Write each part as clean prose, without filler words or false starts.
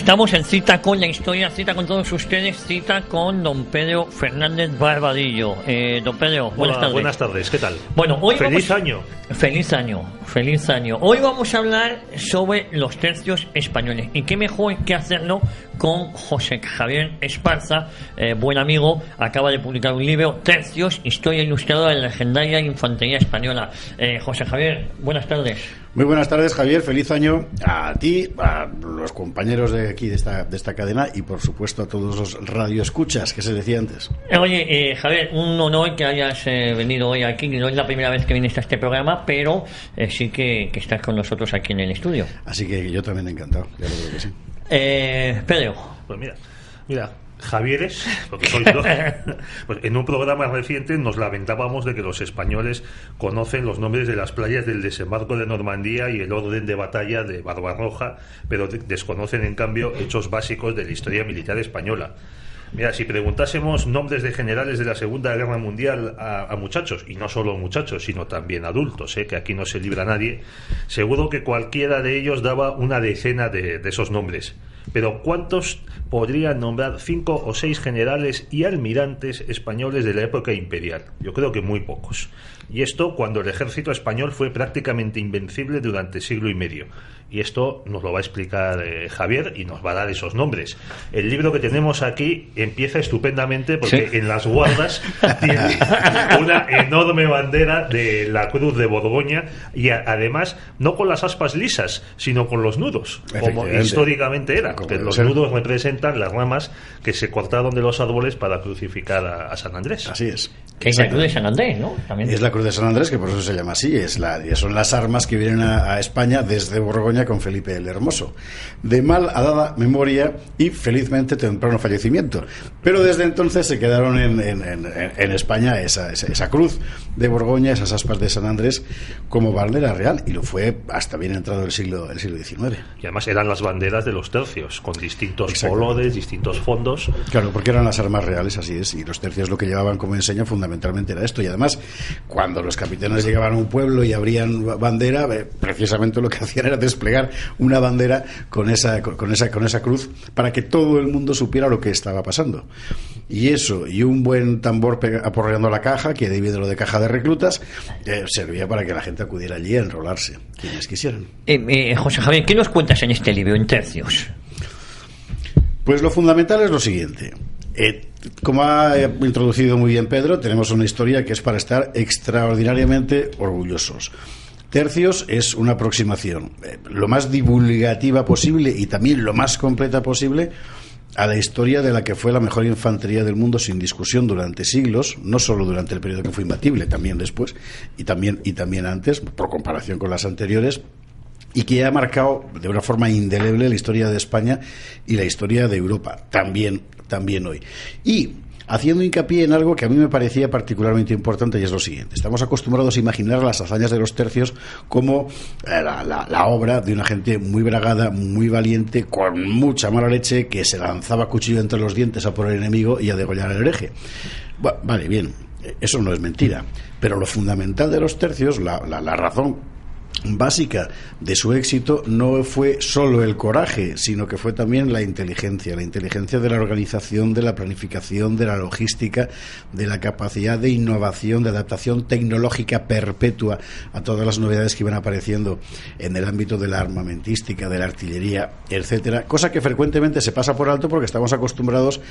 Estamos en Cita con la Historia, cita con todos ustedes, cita con don Pedro Fernández Barbadillo. Don Pedro, buenas tardes. Buenas tardes, ¿qué tal? Bueno, hoy Feliz año. Feliz año, feliz año. Hoy vamos a hablar sobre los tercios españoles. Y qué mejor que hacerlo con José Javier Esparza, buen amigo. Acaba de publicar un libro, Tercios, Historia Ilustrada de la Legendaria Infantería Española. José Javier, buenas tardes. Muy buenas tardes, Javier. Feliz año a ti, a los compañeros de aquí de esta cadena y, por supuesto, a todos los radioescuchas que se decía antes. Oye, Javier, un honor que hayas venido hoy aquí. No es la primera vez que viniste a este programa, pero sí que estás con nosotros aquí en el estudio. Así que yo también encantado, ya lo creo que sí. Pedro. Pues mira, Javieres, porque sois dos, pues en un programa reciente nos lamentábamos de que los españoles conocen los nombres de las playas del desembarco de Normandía y el orden de batalla de Barbarroja, pero desconocen en cambio hechos básicos de la historia militar española. Mira, si preguntásemos nombres de generales de la Segunda Guerra Mundial a muchachos, y no solo muchachos, sino también adultos, que aquí no se libra nadie, seguro que cualquiera de ellos daba una decena de esos nombres. Pero ¿cuántos podrían nombrar 5 o 6 generales y almirantes españoles de la época imperial? Yo creo que muy pocos. Y esto cuando el ejército español fue prácticamente invencible durante siglo y medio. Y esto nos lo va a explicar Javier y nos va a dar esos nombres. El libro que tenemos aquí empieza estupendamente porque en las guardas tiene una enorme bandera de la Cruz de Borgoña y además no con las aspas lisas, sino con los nudos, como históricamente era. Que los nudos representan las ramas que se cortaron de los árboles para crucificar a San Andrés. Así es. Que es la Cruz de San Andrés, ¿no? También. Es la Cruz de San Andrés, que por eso se llama así. Son las armas que vienen a España desde Borgoña con Felipe el Hermoso. De mal a dada memoria y felizmente temprano fallecimiento. Pero desde entonces se quedaron en España esa cruz de Borgoña, esas aspas de San Andrés, como bandera real. Y lo fue hasta bien entrado el siglo XIX. Y además eran las banderas de los tercios, con distintos colores, distintos fondos. Claro, porque eran las armas reales, así es. Y los tercios lo que llevaban como enseña fundamentalmente era esto. Y además, cuando los capitanes llegaban a un pueblo y abrían bandera, precisamente lo que hacían era desplegar una bandera con esa cruz para que todo el mundo supiera lo que estaba pasando. Y eso, y un buen tambor aporreando la caja, que ahí viene lo de caja de reclutas, servía para que la gente acudiera allí a enrolarse, quienes quisieran. José Javier, ¿qué nos cuentas en este libro, en Tercios? Pues lo fundamental es lo siguiente. Como ha introducido muy bien Pedro, tenemos una historia que es para estar extraordinariamente orgullosos. Tercios es una aproximación lo más divulgativa posible y también lo más completa posible a la historia de la que fue la mejor infantería del mundo sin discusión durante siglos, no solo durante el periodo que fue imbatible, también después y también antes, por comparación con las anteriores, y que ha marcado de una forma indeleble la historia de España y la historia de Europa, también hoy. Y haciendo hincapié en algo que a mí me parecía particularmente importante, y es lo siguiente: estamos acostumbrados a imaginar las hazañas de los tercios como la obra de una gente muy bragada, muy valiente, con mucha mala leche, que se lanzaba cuchillo entre los dientes a por el enemigo y a degollar al hereje. Vale, bien, eso no es mentira, pero lo fundamental de los tercios, la razón básica de su éxito, no fue solo el coraje, sino que fue también la inteligencia de la organización, de la planificación, de la logística, de la capacidad de innovación, de adaptación tecnológica perpetua a todas las novedades que iban apareciendo en el ámbito de la armamentística, de la artillería, etcétera, cosa que frecuentemente se pasa por alto porque estamos acostumbrados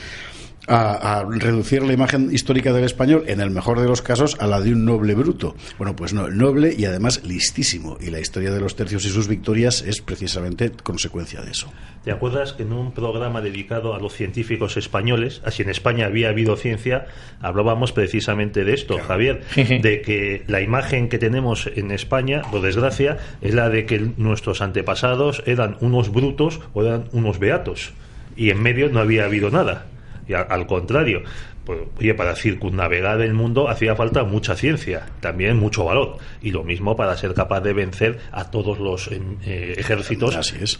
a reducir la imagen histórica del español, en el mejor de los casos, a la de un noble bruto. Bueno, pues no, noble y además listísimo, y la historia de los tercios y sus victorias es precisamente consecuencia de eso. ¿Te acuerdas que en un programa dedicado a los científicos españoles, así en España había habido ciencia, hablábamos precisamente de esto, claro, Javier, de que la imagen que tenemos en España, por desgracia, es la de que nuestros antepasados eran unos brutos o eran unos beatos, y en medio no había habido nada. Y al contrario, Pues, oye, para circunnavegar el mundo hacía falta mucha ciencia, también mucho valor, y lo mismo para ser capaz de vencer a todos los ejércitos. Así es.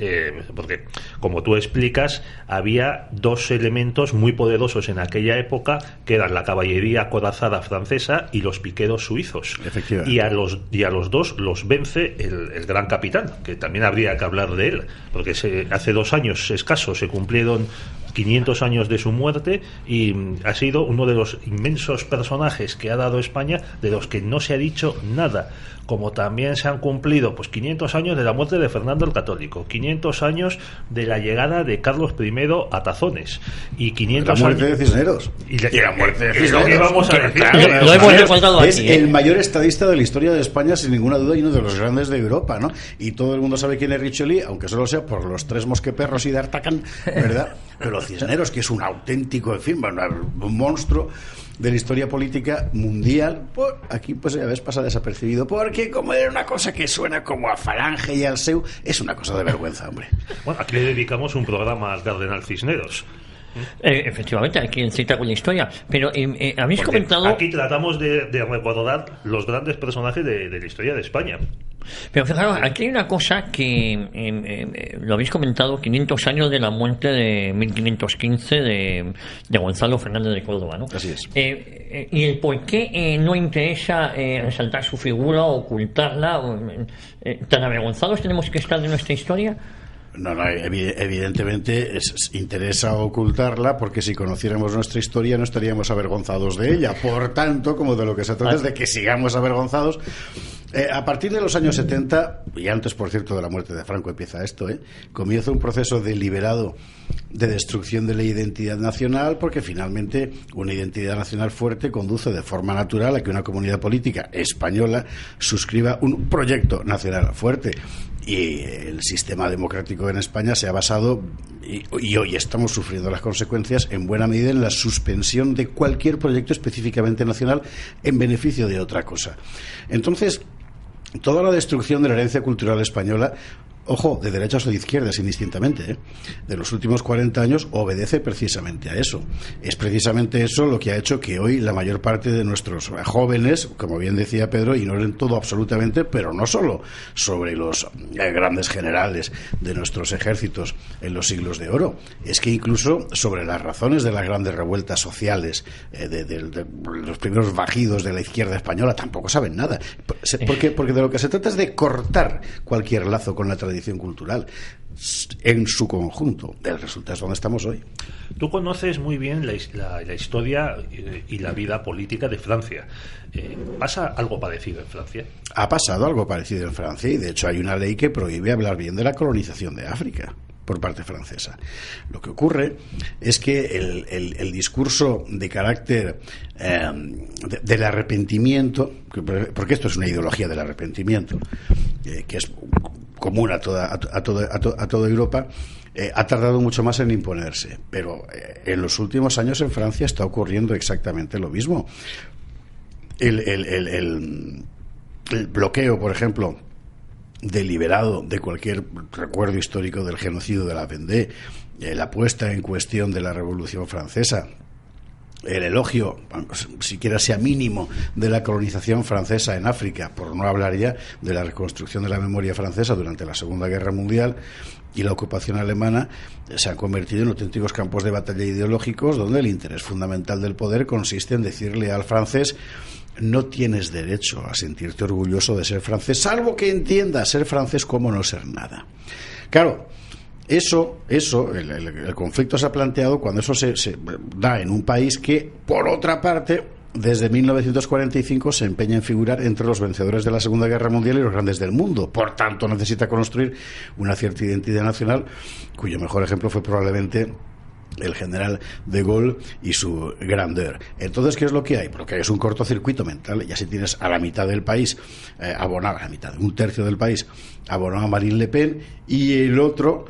Porque, como tú explicas, había dos elementos muy poderosos en aquella época, que eran la caballería acorazada francesa y los piqueros suizos. Efectivamente. Y a los dos los vence el gran capitán, que también habría que hablar de él, porque hace 2 años escasos se cumplieron 500 años de su muerte, y ha sido uno de los inmensos personajes que ha dado España, de los que no se ha dicho nada. Como también se han cumplido 500 años de la muerte de Fernando el Católico, 500 años de la llegada de Carlos I a Tazones, y 500 la muerte años de Cisneros. y la muerte de Cisneros. Es lo que vamos a decir. Claro, Lo hemos recordado es aquí, el mayor estadista de la historia de España, sin ninguna duda, y uno de los grandes de Europa, ¿no? Y todo el mundo sabe quién es Richelieu, aunque solo sea por los 3 mosqueperros y D'Artagnan, ¿verdad? Pero Cisneros, que es un auténtico, en fin, un monstruo de la historia política mundial, pues aquí pues ya ves, pasa desapercibido, porque como era una cosa que suena como a Falange y al Seu, es una cosa de vergüenza, hombre. Bueno, aquí le dedicamos un programa al cardenal Cisneros. Efectivamente, hay quien cita con la historia, pero habéis Porque comentado... aquí tratamos de recordar los grandes personajes de la historia de España. Pero fijaros, aquí hay una cosa que lo habéis comentado, 500 años de la muerte de 1515 de Gonzalo Fernández de Córdoba, ¿no? Así es. Y el por qué no interesa resaltar su figura, ocultarla, tan avergonzados tenemos que estar de nuestra historia. No, evidentemente interesa ocultarla, porque si conociéramos nuestra historia no estaríamos avergonzados de ella. Por tanto, como de lo que se trata es de que sigamos avergonzados. A partir de los años 70, y antes, por cierto, de la muerte de Franco empieza esto, comienza un proceso deliberado de destrucción de la identidad nacional, porque finalmente una identidad nacional fuerte conduce de forma natural a que una comunidad política española suscriba un proyecto nacional fuerte. Y el sistema democrático en España se ha basado, y hoy estamos sufriendo las consecuencias en buena medida, en la suspensión de cualquier proyecto específicamente nacional en beneficio de otra cosa. Entonces, toda la destrucción de la herencia cultural española, ojo, de derechas o de izquierdas indistintamente, de los últimos 40 años, obedece precisamente a eso. Es precisamente eso lo que ha hecho que hoy la mayor parte de nuestros jóvenes, como bien decía Pedro, ignoren todo absolutamente, pero no solo sobre los grandes generales de nuestros ejércitos en los siglos de oro, es que incluso sobre las razones de las grandes revueltas sociales, de los primeros bajidos de la izquierda española, tampoco saben nada. Porque de lo que se trata es de cortar cualquier lazo con la tradición cultural en su conjunto. El resultado es donde estamos hoy. Tú conoces muy bien la historia y la vida política de Francia. ¿Pasa algo parecido en Francia? Ha pasado algo parecido en Francia, y de hecho hay una ley que prohíbe hablar bien de la colonización de África por parte francesa. Lo que ocurre es que el discurso de carácter del arrepentimiento, porque esto es una ideología del arrepentimiento, que es común a toda Europa, ha tardado mucho más en imponerse, pero en los últimos años en Francia está ocurriendo exactamente lo mismo. El bloqueo, por ejemplo, deliberado de cualquier recuerdo histórico del genocidio de la Vendée, la puesta en cuestión de la Revolución Francesa, el elogio, siquiera sea mínimo, de la colonización francesa en África, por no hablar ya de la reconstrucción de la memoria francesa durante la Segunda Guerra Mundial, y la ocupación alemana, se han convertido en auténticos campos de batalla ideológicos, donde el interés fundamental del poder consiste en decirle al francés: no tienes derecho a sentirte orgulloso de ser francés, salvo que entiendas ser francés como no ser nada. Claro, el conflicto se ha planteado cuando eso se da en un país que, por otra parte, desde 1945 se empeña en figurar entre los vencedores de la Segunda Guerra Mundial y los grandes del mundo. Por tanto, necesita construir una cierta identidad nacional, cuyo mejor ejemplo fue probablemente el general de Gaulle y su grandeur. Entonces, ¿qué es lo que hay? Lo que hay es un cortocircuito mental. Ya si tienes a la mitad del país abonado, a la mitad, un tercio del país abonado a Marine Le Pen, y el otro,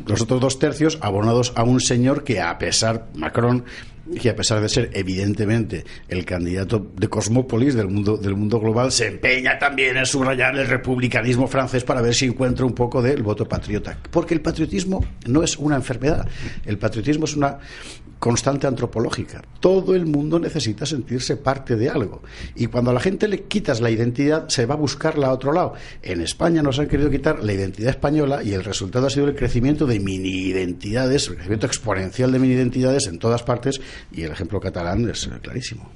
los otros 2 tercios abonados a un señor que, a pesar de ser evidentemente el candidato de Cosmópolis del mundo global, se empeña también en subrayar el republicanismo francés para ver si encuentra un poco del voto patriota. Porque el patriotismo no es una enfermedad. El patriotismo es una constante antropológica. Todo el mundo necesita sentirse parte de algo. Y cuando a la gente le quitas la identidad, se va a buscarla a otro lado. En España nos han querido quitar la identidad española y el resultado ha sido el crecimiento de mini-identidades, el crecimiento exponencial de mini-identidades en todas partes, y el ejemplo catalán es clarísimo.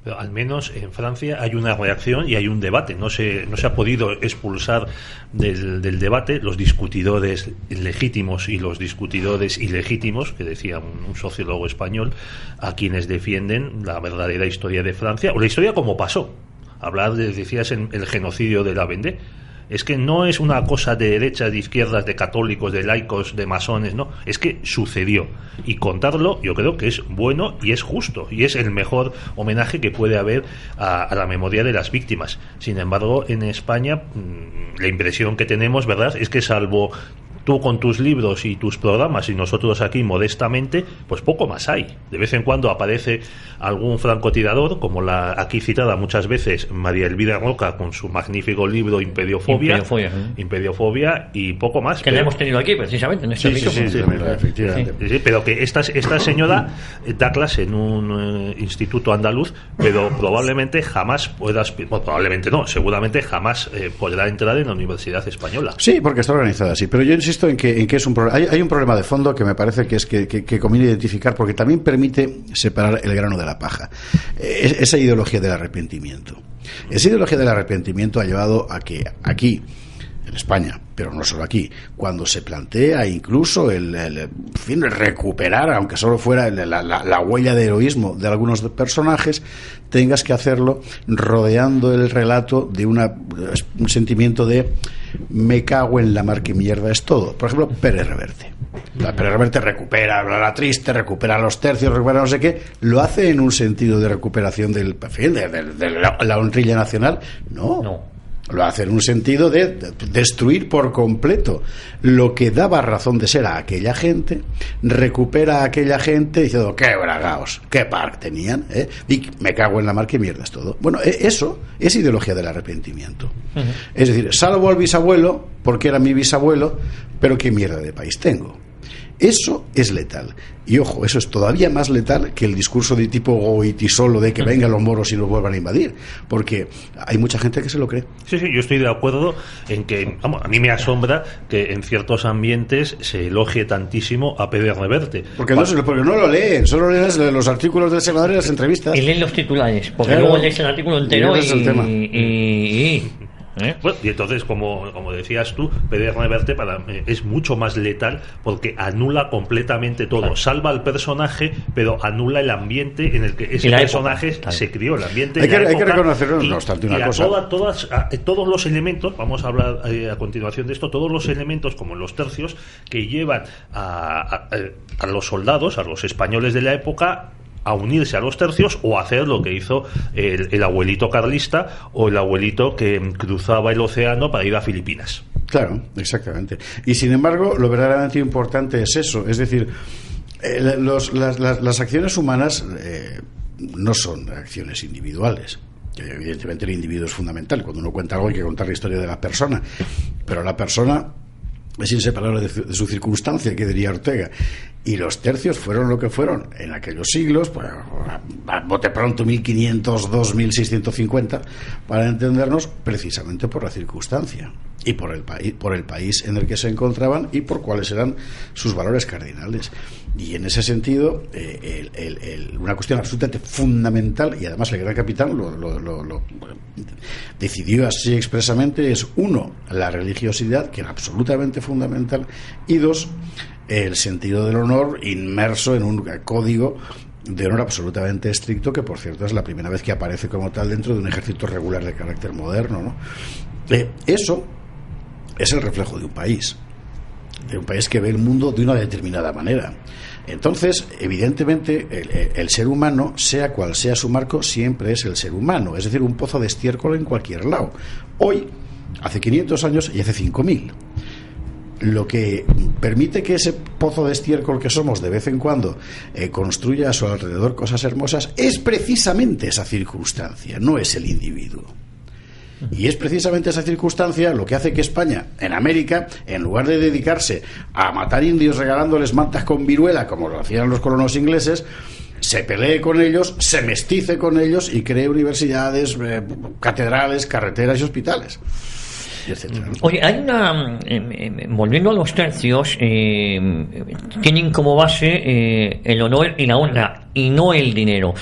Pero al menos en Francia hay una reacción y hay un debate. No se ha podido expulsar del debate los discutidores legítimos y los discutidores ilegítimos, que decía un sociólogo español, a quienes defienden la verdadera historia de Francia, o la historia como pasó. Hablar, decías, en el genocidio de la Vendée. Es que no es una cosa de derechas, de izquierdas, de católicos, de laicos, de masones, no, es que sucedió, y contarlo yo creo que es bueno y es justo y es el mejor homenaje que puede haber a la memoria de las víctimas. Sin embargo, en España la impresión que tenemos, ¿verdad?, es que salvo tú con tus libros y tus programas y nosotros aquí modestamente, pues poco más hay. De vez en cuando aparece algún francotirador, como la aquí citada muchas veces María Elvira Roca con su magnífico libro Imperiofobia, y poco más. Que la hemos tenido aquí precisamente en este micrófono. Sí, pero que esta señora da clase en un instituto andaluz, pero probablemente jamás probablemente no, seguramente jamás podrá entrar en la Universidad Española. Sí, porque está organizada así, pero yo insisto en que es un problema. Hay un problema de fondo que me parece que es que conviene identificar, porque también permite separar el grano de la paja. Esa ideología del arrepentimiento. Esa ideología del arrepentimiento ha llevado a que aquí, en España, pero no solo aquí, cuando se plantea incluso el recuperar, aunque solo fuera la huella de heroísmo de algunos personajes, tengas que hacerlo rodeando el relato de un sentimiento de me cago en la mar que mierda es todo. Por ejemplo, Pérez Reverte. Pérez Reverte recupera la triste, recupera los tercios, recupera no sé qué. ¿Lo hace en un sentido de recuperación de la honrilla nacional? No. Lo hace en un sentido de destruir por completo lo que daba razón de ser a aquella gente, recupera a aquella gente diciendo qué bragaos, qué par tenían, y me cago en la mar, que mierda es todo. Bueno, eso es ideología del arrepentimiento. Uh-huh. Es decir, salvo al bisabuelo porque era mi bisabuelo, pero qué mierda de país tengo. Eso es letal. Y ojo, eso es todavía más letal que el discurso de tipo goitisolo de que vengan los moros y nos vuelvan a invadir, porque hay mucha gente que se lo cree. Sí, yo estoy de acuerdo en que, a mí me asombra que en ciertos ambientes se elogie tantísimo a Pérez Reverte. Porque no lo leen, solo leen los artículos del senador y las entrevistas. Y leen los titulares, porque luego lees el artículo entero Bueno, y entonces, como decías tú, Pérez Reverte para mí es mucho más letal porque anula completamente todo. Claro. Salva al personaje, pero anula el ambiente en el que ese personaje se crió. El ambiente hay que reconocerlo, no obstante una cosa. Todos los elementos, vamos a hablar a continuación de esto, todos los elementos, como en los tercios, que llevan a los soldados, a los españoles de la época, a unirse a los tercios o a hacer lo que hizo el abuelito carlista o el abuelito que cruzaba el océano para ir a Filipinas. Claro, exactamente. Y sin embargo, lo verdaderamente importante es eso, es decir, las acciones humanas no son acciones individuales. Evidentemente el individuo es fundamental. Cuando uno cuenta algo hay que contar la historia de la persona, pero la persona es inseparable de su circunstancia, que diría Ortega. Y los tercios fueron lo que fueron en aquellos siglos, pues, a bote pronto 1502, 1650, para entendernos, precisamente por la circunstancia y por el país en el que se encontraban y por cuáles eran sus valores cardinales. Y en ese sentido, una cuestión absolutamente fundamental, y además el gran capitán lo decidió así expresamente, es uno, la religiosidad, que era absolutamente fundamental, y dos, el sentido del honor inmerso en un código de honor absolutamente estricto, que por cierto es la primera vez que aparece como tal dentro de un ejército regular de carácter moderno, ¿no? Eso es el reflejo de un país que ve el mundo de una determinada manera. Entonces, evidentemente, el ser humano, sea cual sea su marco, siempre es el ser humano, es decir, un pozo de estiércol en cualquier lado. Hoy, hace 500 años y hace 5.000. Lo que permite que ese pozo de estiércol que somos de vez en cuando construya a su alrededor cosas hermosas es precisamente esa circunstancia, no es el individuo. Y es precisamente esa circunstancia lo que hace que España, en América, en lugar de dedicarse a matar indios regalándoles mantas con viruela, como lo hacían los colonos ingleses, se pelee con ellos, se mestice con ellos y cree universidades, catedrales, carreteras y hospitales, etcétera. Oye, hay una... volviendo a los tercios, tienen como base el honor y la honra, y no el dinero.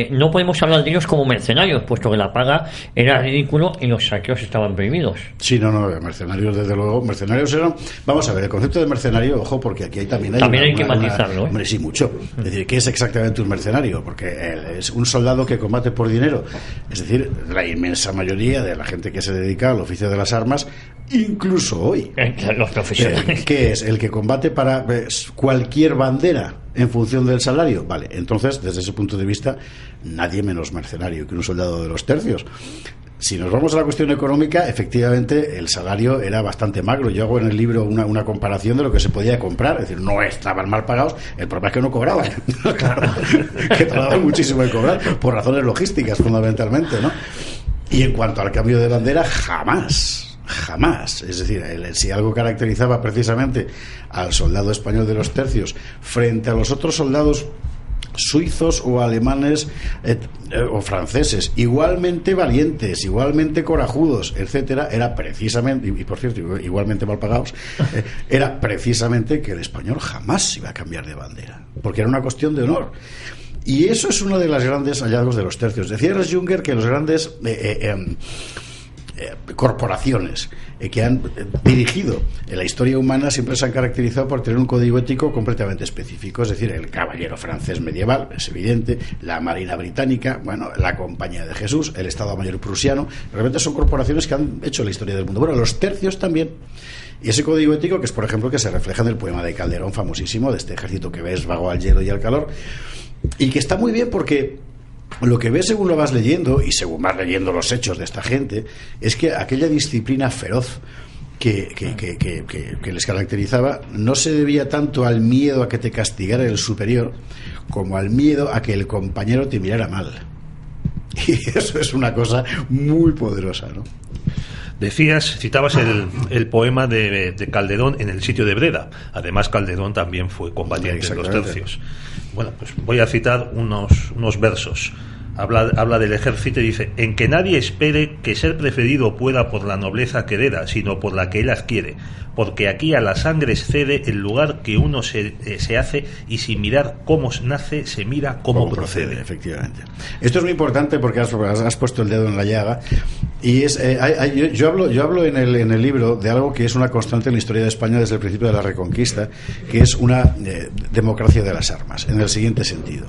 No podemos hablar de ellos como mercenarios, puesto que la paga era ridículo y los saqueos estaban prohibidos. Sí, no, mercenarios, desde luego. Mercenarios eran... Vamos a ver, el concepto de mercenario, ojo, porque aquí también hay que matizarlo. Hombre, sí, mucho. Es decir, ¿qué es exactamente un mercenario? Porque es un soldado que combate por dinero. Es decir, la inmensa mayoría de la gente que se dedica al oficio de las armas, incluso hoy. Los profesionales. ¿Qué es? El que combate para cualquier bandera en función del salario. Vale, entonces, desde ese punto de vista, nadie menos mercenario que un soldado de los tercios. Si nos vamos a la cuestión económica, efectivamente el salario era bastante magro. Yo hago en el libro una comparación de lo que se podía comprar. Es decir, no estaban mal pagados, el problema es que no cobraban. Claro, que tardaban muchísimo en cobrar, por razones logísticas fundamentalmente, ¿no? Y en cuanto al cambio de bandera, jamás. Es decir, si algo caracterizaba precisamente al soldado español de los tercios frente a los otros soldados suizos o alemanes o franceses, igualmente valientes, igualmente corajudos, etcétera, era precisamente, y por cierto, igualmente mal pagados, era precisamente que el español jamás iba a cambiar de bandera, porque era una cuestión de honor. Y eso es uno de los grandes hallazgos de los tercios. Decía Ernst Jünger que los grandes corporaciones que han dirigido en la historia humana siempre se han caracterizado por tener un código ético completamente específico, es decir, el caballero francés medieval, es evidente, la marina británica, bueno, la Compañía de Jesús, el Estado Mayor prusiano, realmente son corporaciones que han hecho la historia del mundo. Bueno, los tercios también. Y ese código ético, que es por ejemplo que se refleja en el poema de Calderón famosísimo, de este ejército que ves vago al hielo y al calor, y que está muy bien porque lo que ves según lo vas leyendo y según vas leyendo los hechos de esta gente es que aquella disciplina feroz que les caracterizaba no se debía tanto al miedo a que te castigara el superior como al miedo a que el compañero te mirara mal. Y eso es una cosa muy poderosa, ¿no? Citabas el poema de Calderón en el sitio de Breda. Además, Calderón también fue combatiente en los tercios. Bueno, pues voy a citar unos versos. Habla del ejército y dice: en que nadie espere que ser preferido pueda por la nobleza que hereda, sino por la que él adquiere, porque aquí a la sangre cede el lugar que uno se hace, y sin mirar cómo nace se mira cómo procede. Efectivamente. Esto es muy importante porque has puesto el dedo en la llaga, y es yo hablo en el libro de algo que es una constante en la historia de España desde el principio de la Reconquista, que es una democracia de las armas, en el siguiente sentido.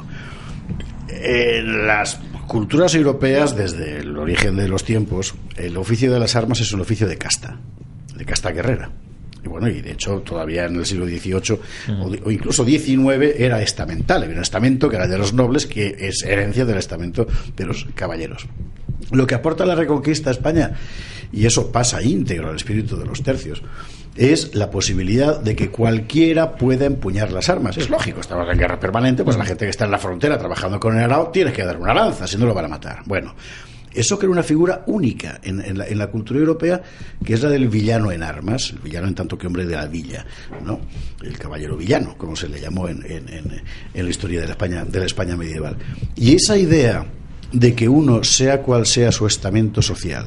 En las culturas europeas, desde el origen de los tiempos, el oficio de las armas es un oficio de casta guerrera. Y bueno, y de hecho todavía en el siglo XVIII o incluso XIX era estamental. Había un estamento que era de los nobles, que es herencia del estamento de los caballeros. Lo que aporta la Reconquista a España, y eso pasa íntegro al espíritu de los tercios, es la posibilidad de que cualquiera pueda empuñar las armas. Es lógico, estamos en guerra permanente, pues la gente que está en la frontera trabajando con el arado tiene que dar una lanza, si no lo van a matar. Bueno, eso crea una figura única en la cultura europea, que es la del villano en armas, el villano en tanto que hombre de la villa, ¿no? El caballero villano, como se le llamó en la historia de la España medieval. Y esa idea de que uno, sea cual sea su estamento social,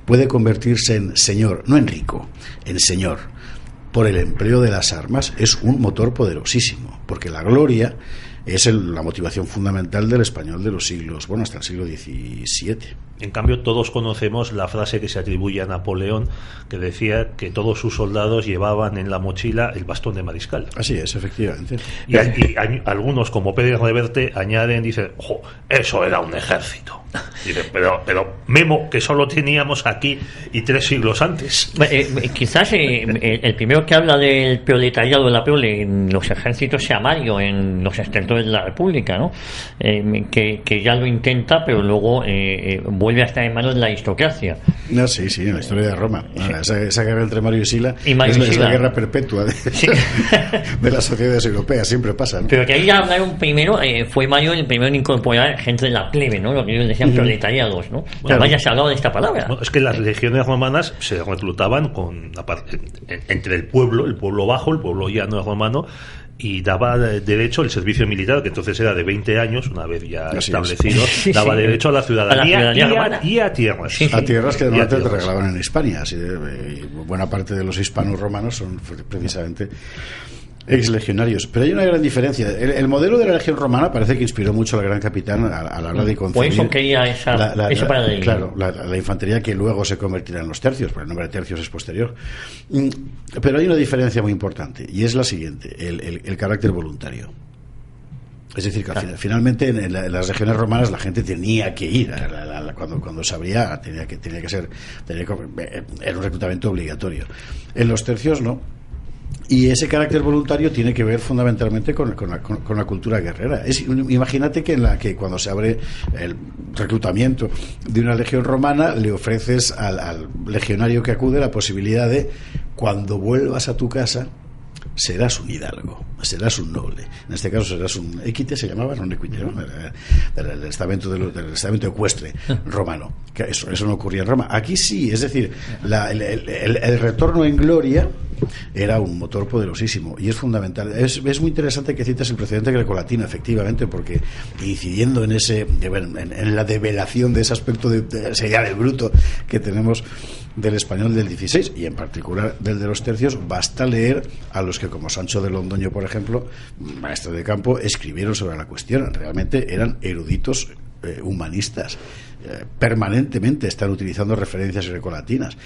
puede convertirse en señor, no en rico, en señor, por el empleo de las armas, es un motor poderosísimo, porque la gloria es la motivación fundamental del español de los siglos, bueno, hasta el siglo XVII. En cambio, todos conocemos la frase que se atribuye a Napoleón, que decía que todos sus soldados llevaban en la mochila el bastón de mariscal. Así es, efectivamente. Y algunos, como Pérez Reverte, añaden, dicen: ¡ojo, eso era un ejército! Dice, pero Memo, que solo teníamos aquí y 3 siglos antes. Quizás el primero que habla del proletariado de la prole en los ejércitos sea Mario, en los estertores poder de la República, ¿no? Que ya lo intenta, pero luego vuelve a estar en manos de la aristocracia. No, sí, en la historia de Roma. Sí. Esa guerra entre Mario y Sila es la guerra perpetua de las sociedades europeas, siempre pasa, ¿no? Pero que ahí ya hablaron primero, fue Mario el primero en incorporar gente de la plebe, ¿no? Lo que ellos decían proletariados, ¿no? Bueno, además ya se ha hablado de esta palabra. Bueno, es que las legiones romanas se reclutaban entre el pueblo bajo, el pueblo llano romano, y daba derecho el servicio militar, que entonces era de 20 años, una vez ya establecido, daba derecho a la ciudadanía y a tierras. A tierras que normalmente te regalaban en Hispania. Así buena parte de los hispanos romanos son precisamente exlegionarios. Pero hay una gran diferencia. El modelo de la legión romana parece que inspiró mucho al gran capitán a la hora de concebir. Por eso quería ese paradigma. Claro, la infantería que luego se convertirá en los tercios, porque el nombre de tercios es posterior. Pero hay una diferencia muy importante, y es la siguiente: el carácter voluntario. Es decir, que finalmente en las legiones romanas la gente tenía que ir cuando se abría, tenía que ser, era un reclutamiento obligatorio. En los tercios no. Y ese carácter voluntario tiene que ver fundamentalmente con la cultura guerrera. Imagínate que cuando se abre el reclutamiento de una legión romana, le ofreces al legionario que acude la posibilidad de, cuando vuelvas a tu casa, serás un hidalgo, serás un noble. En este caso serás un equite, se llamaba, no un equite, ¿no? Del estamento ecuestre romano. Que eso no ocurría en Roma. Aquí sí, es decir, el retorno en gloria era un motor poderosísimo, y es fundamental. Es muy interesante que cites el precedente grecolatino, efectivamente, porque incidiendo en la develación de ese aspecto sería del bruto que tenemos del español del 16, y en particular del de los tercios, basta leer a los que, como Sancho de Londoño, por ejemplo, maestro de campo, escribieron sobre la cuestión. Realmente eran eruditos humanistas. Permanentemente están utilizando referencias grecolatinas.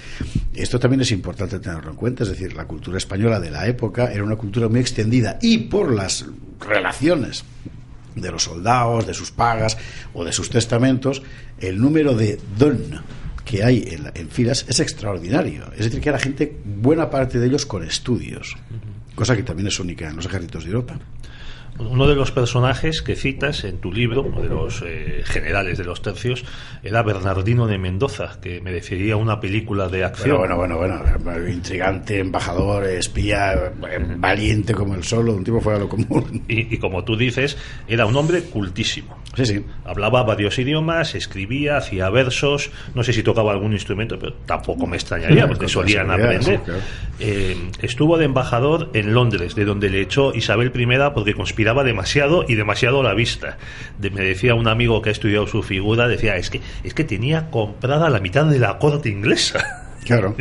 Esto también es importante tenerlo en cuenta. Es decir, la cultura española de la época era una cultura muy extendida, y por las relaciones de los soldados, de sus pagas o de sus testamentos, el número de don que hay en filas es extraordinario. Es decir, que era gente, buena parte de ellos, con estudios, cosa que también es única en los ejércitos de Europa. Uno de los personajes que citas en tu libro, uno de los generales de los tercios, era Bernardino de Mendoza, que merecería una película de acción. Bueno, intrigante, embajador, espía, valiente como el sol, un tipo fuera de lo común. Y como tú dices, era un hombre cultísimo. Sí. Hablaba varios idiomas, escribía, hacía versos, no sé si tocaba algún instrumento, pero tampoco me extrañaría, porque solían aprender. Sí, claro. Estuvo de embajador en Londres, de donde le echó Isabel I porque conspiraba demasiado a la vista. Me decía un amigo que ha estudiado su figura, decía, es que tenía comprada la mitad de la corte inglesa. Claro.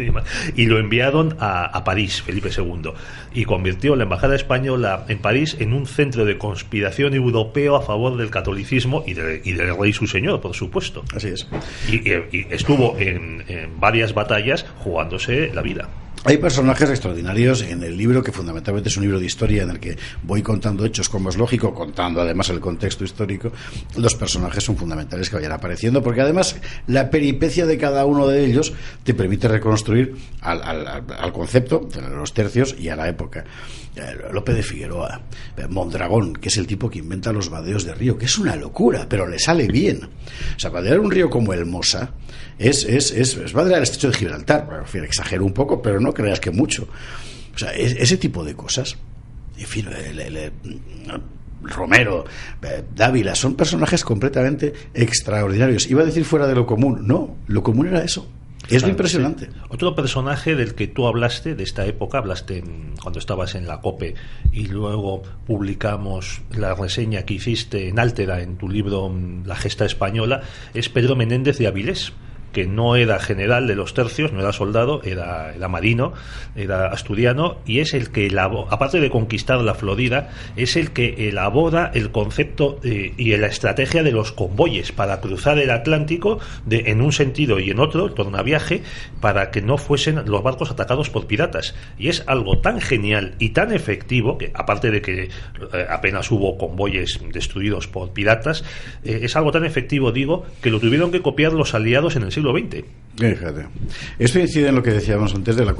Y lo enviaron a París, Felipe II, y convirtió la embajada española en París en un centro de conspiración europeo a favor del catolicismo y del rey su señor, por supuesto. Así es. Y estuvo en varias batallas jugándose la vida. Hay personajes extraordinarios en el libro, que fundamentalmente es un libro de historia en el que voy contando hechos, como es lógico, contando además el contexto histórico. Los personajes son fundamentales que vayan apareciendo, porque además la peripecia de cada uno de ellos te permite reconstruir al concepto de los tercios y a la época. Lope de Figueroa, Mondragón, que es el tipo que inventa los vadeos de río, que es una locura, pero le sale bien. O sea, vadear un río como el Mosa es vadear el estrecho de Gibraltar. Bueno, en fin, exagero un poco, pero no creas que mucho. O sea, ese tipo de cosas. En fin, Romero, Dávila, son personajes completamente extraordinarios. Iba a decir fuera de lo común. No, lo común era eso. Es lo impresionante. Sí. Otro personaje del que tú hablaste, de esta época, hablaste cuando estabas en la COPE, y luego publicamos la reseña que hiciste en Altera, en tu libro La Gesta Española, es Pedro Menéndez de Avilés, que no era general de los tercios, no era soldado, era marino, era asturiano, y es el que, aparte de conquistar la Florida, es el que elabora el concepto y la estrategia de los convoyes para cruzar el Atlántico en un sentido y en otro, el tornaviaje, para que no fuesen los barcos atacados por piratas. Y es algo tan genial y tan efectivo, que aparte de que apenas hubo convoyes destruidos por piratas, es algo tan efectivo, digo, que lo tuvieron que copiar los aliados en el siglo siglo XX. Fíjate. Esto incide en lo que decíamos antes de la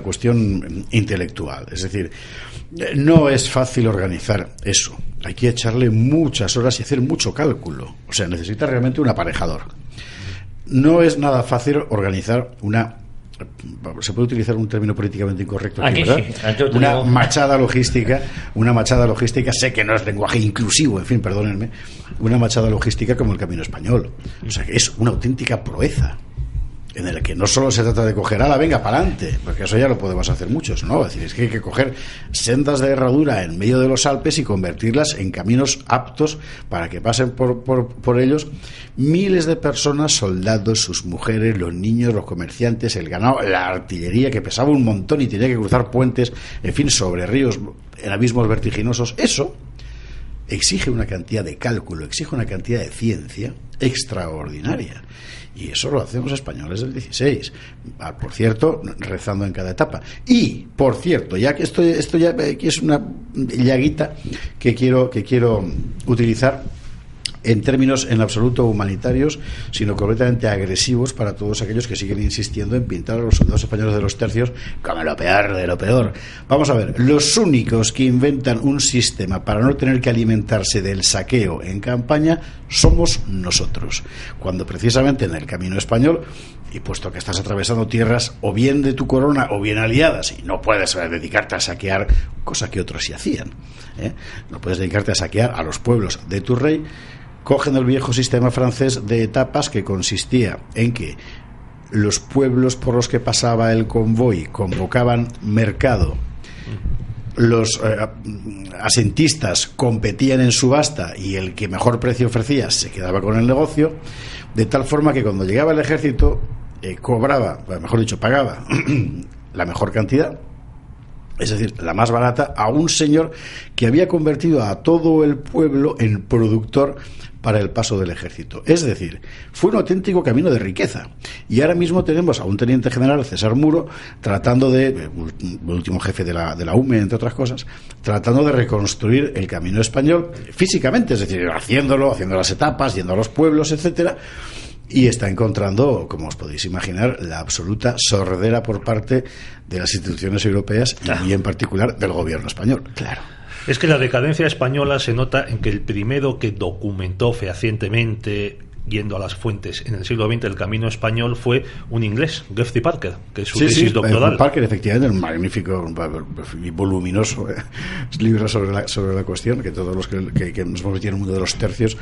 cuestión intelectual. Es decir, no es fácil organizar eso. Hay que echarle muchas horas y hacer mucho cálculo. O sea, necesita realmente un aparejador. No es nada fácil organizar se puede utilizar un término políticamente incorrecto aquí, ¿verdad? Sí, una machada logística, sé que no es lenguaje inclusivo, en fin, perdónenme, una machada logística como el Camino Español. O sea, que es una auténtica proeza, en el que no solo se trata de coger, venga, para adelante, porque eso ya lo podemos hacer muchos, ¿no? Es decir, es que hay que coger sendas de herradura en medio de los Alpes y convertirlas en caminos aptos para que pasen por ellos miles de personas, soldados, sus mujeres, los niños, los comerciantes, el ganado, la artillería, que pesaba un montón y tenía que cruzar puentes, en fin, sobre ríos en abismos vertiginosos. Eso exige una cantidad de cálculo, exige una cantidad de ciencia extraordinaria. Y eso lo hacemos españoles del 16. Por cierto, rezando en cada etapa. Y, por cierto, ya que esto ya aquí es una llaguita que quiero utilizar en términos en absoluto humanitarios, sino completamente agresivos para todos aquellos que siguen insistiendo en pintar a los soldados españoles de los tercios como lo peor de lo peor. Vamos a ver, los únicos que inventan un sistema para no tener que alimentarse del saqueo en campaña somos nosotros, cuando precisamente en el Camino Español, y puesto que estás atravesando tierras o bien de tu corona o bien aliadas, y no puedes dedicarte a saquear, cosa que otros sí hacían, no puedes dedicarte a saquear a los pueblos de tu rey, cogen el viejo sistema francés de etapas, que consistía en que los pueblos por los que pasaba el convoy convocaban mercado, los asentistas competían en subasta y el que mejor precio ofrecía se quedaba con el negocio, de tal forma que cuando llegaba el ejército pagaba la mejor cantidad, es decir, la más barata, a un señor que había convertido a todo el pueblo en productor para el paso del ejército. Es decir, fue un auténtico camino de riqueza. Y ahora mismo tenemos a un teniente general, César Muro, el último jefe de la UME, entre otras cosas, tratando de reconstruir el Camino Español físicamente, es decir, haciendo las etapas, yendo a los pueblos, etcétera. Y está encontrando, como os podéis imaginar, la absoluta sordera por parte de las instituciones europeas y en particular del gobierno español. Claro. Es que la decadencia española se nota en que el primero que documentó fehacientemente, yendo a las fuentes en el siglo XX, el Camino Español, fue un inglés, Geoffrey Parker, que es su tesis doctoral. Parker, efectivamente, un magnífico y voluminoso libro sobre la cuestión, que todos los que nos hemos metido en el mundo de los tercios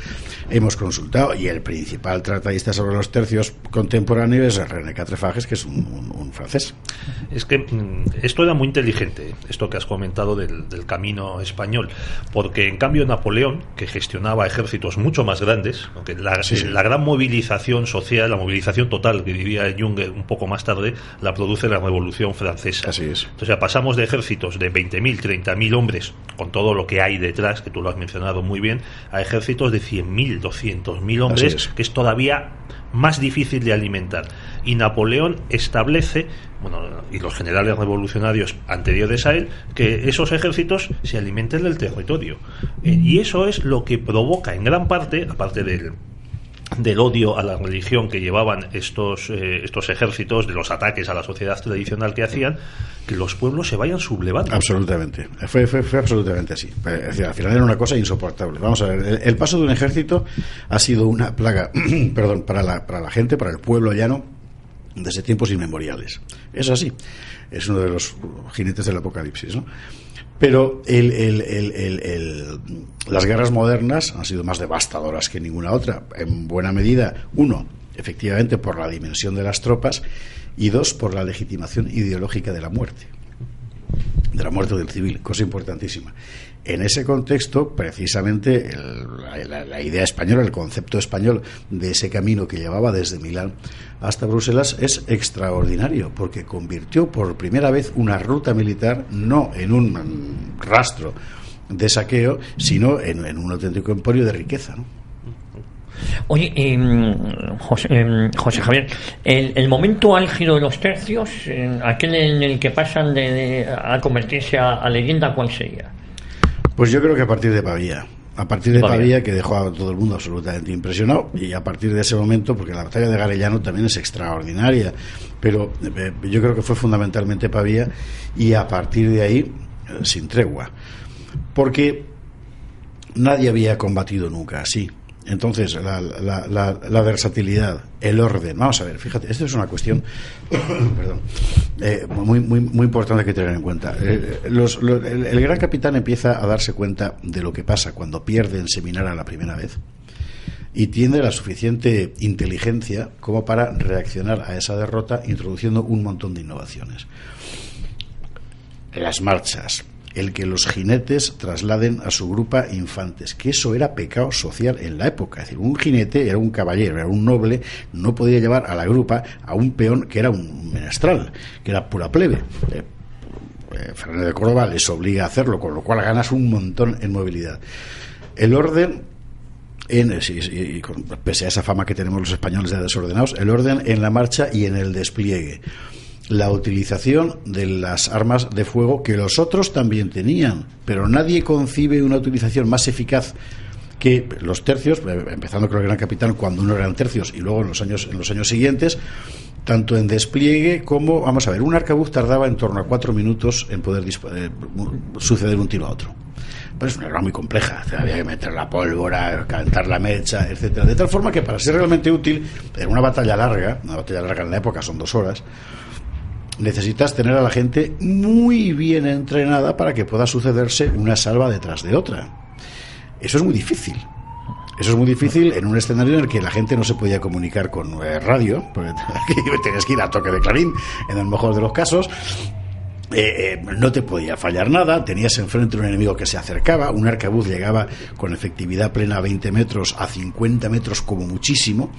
hemos consultado, y el principal tratadista sobre los tercios contemporáneo es René Quatrefages, que es un francés. Es que esto era muy inteligente, esto que has comentado del Camino Español, porque en cambio Napoleón, que gestionaba ejércitos mucho más grandes, aunque la gran movilización social, la movilización total que vivía Jung un poco más tarde, la produce la Revolución Francesa. Así es. O sea, pasamos de ejércitos de 20.000, 30.000 hombres, con todo lo que hay detrás, que tú lo has mencionado muy bien, a ejércitos de 100.000, 200.000 hombres, que es todavía más difícil de alimentar. Y Napoleón establece, y los generales revolucionarios anteriores a él, que esos ejércitos se alimenten del territorio. Y eso es lo que provoca en gran parte, aparte del odio a la religión que llevaban estos ejércitos, de los ataques a la sociedad tradicional que hacían, que los pueblos se vayan sublevando. Absolutamente, fue absolutamente así. Es decir, al final era una cosa insoportable. Vamos a ver, el paso de un ejército ha sido una plaga para la gente, para el pueblo llano, desde tiempos inmemoriales. Es así, es uno de los jinetes del apocalipsis, ¿no? Pero las guerras modernas han sido más devastadoras que ninguna otra, en buena medida, uno, efectivamente por la dimensión de las tropas, y dos, por la legitimación ideológica de la muerte del civil, cosa importantísima. En ese contexto, precisamente, la idea española, el concepto español de ese camino que llevaba desde Milán hasta Bruselas es extraordinario, porque convirtió por primera vez una ruta militar no en un rastro de saqueo, sino en un auténtico emporio de riqueza, ¿no? Oye, José Javier, el momento álgido de los tercios, aquel en el que pasan a convertirse a leyenda, ¿cuál sería? Pues yo creo que a partir de Pavía. A partir de Pavía, que dejó a todo el mundo absolutamente impresionado, y a partir de ese momento, porque la batalla de Garellano también es extraordinaria, pero yo creo que fue fundamentalmente Pavía, y a partir de ahí, sin tregua, porque nadie había combatido nunca así. Entonces, la versatilidad, el orden. Vamos a ver, fíjate, esto es una cuestión perdón, muy importante que tener en cuenta. El gran capitán empieza a darse cuenta de lo que pasa cuando pierde en Seminara la primera vez y tiene la suficiente inteligencia como para reaccionar a esa derrota introduciendo un montón de innovaciones. Las marchas, el que los jinetes trasladen a su grupa infantes, que eso era pecado social en la época. Es decir, un jinete era un caballero, era un noble, no podía llevar a la grupa a un peón que era un menestral, que era pura plebe. Fernández de Córdoba les obliga a hacerlo, con lo cual ganas un montón en movilidad. El orden, pese a esa fama que tenemos los españoles de desordenados, el orden en la marcha y en el despliegue. La utilización de las armas de fuego que los otros también tenían, pero nadie concibe una utilización más eficaz que los tercios, empezando con el gran capitán cuando no eran tercios y luego en los años siguientes, tanto en despliegue como, vamos a ver, un arcabuz tardaba en torno a 4 minutos en poder suceder un tiro a otro. Pero es una arma muy compleja, había que meter la pólvora, calentar la mecha, etcétera, de tal forma que para ser realmente útil en una batalla larga en la época son 2 horas, necesitas tener a la gente muy bien entrenada para que pueda sucederse una salva detrás de otra. Eso es muy difícil. Eso es muy difícil en un escenario en el que la gente no se podía comunicar con radio, porque tenías que ir a toque de clarín, en el mejor de los casos. No te podía fallar nada, tenías enfrente un enemigo que se acercaba, un arcabuz llegaba con efectividad plena a 20 metros, a 50 metros como muchísimo.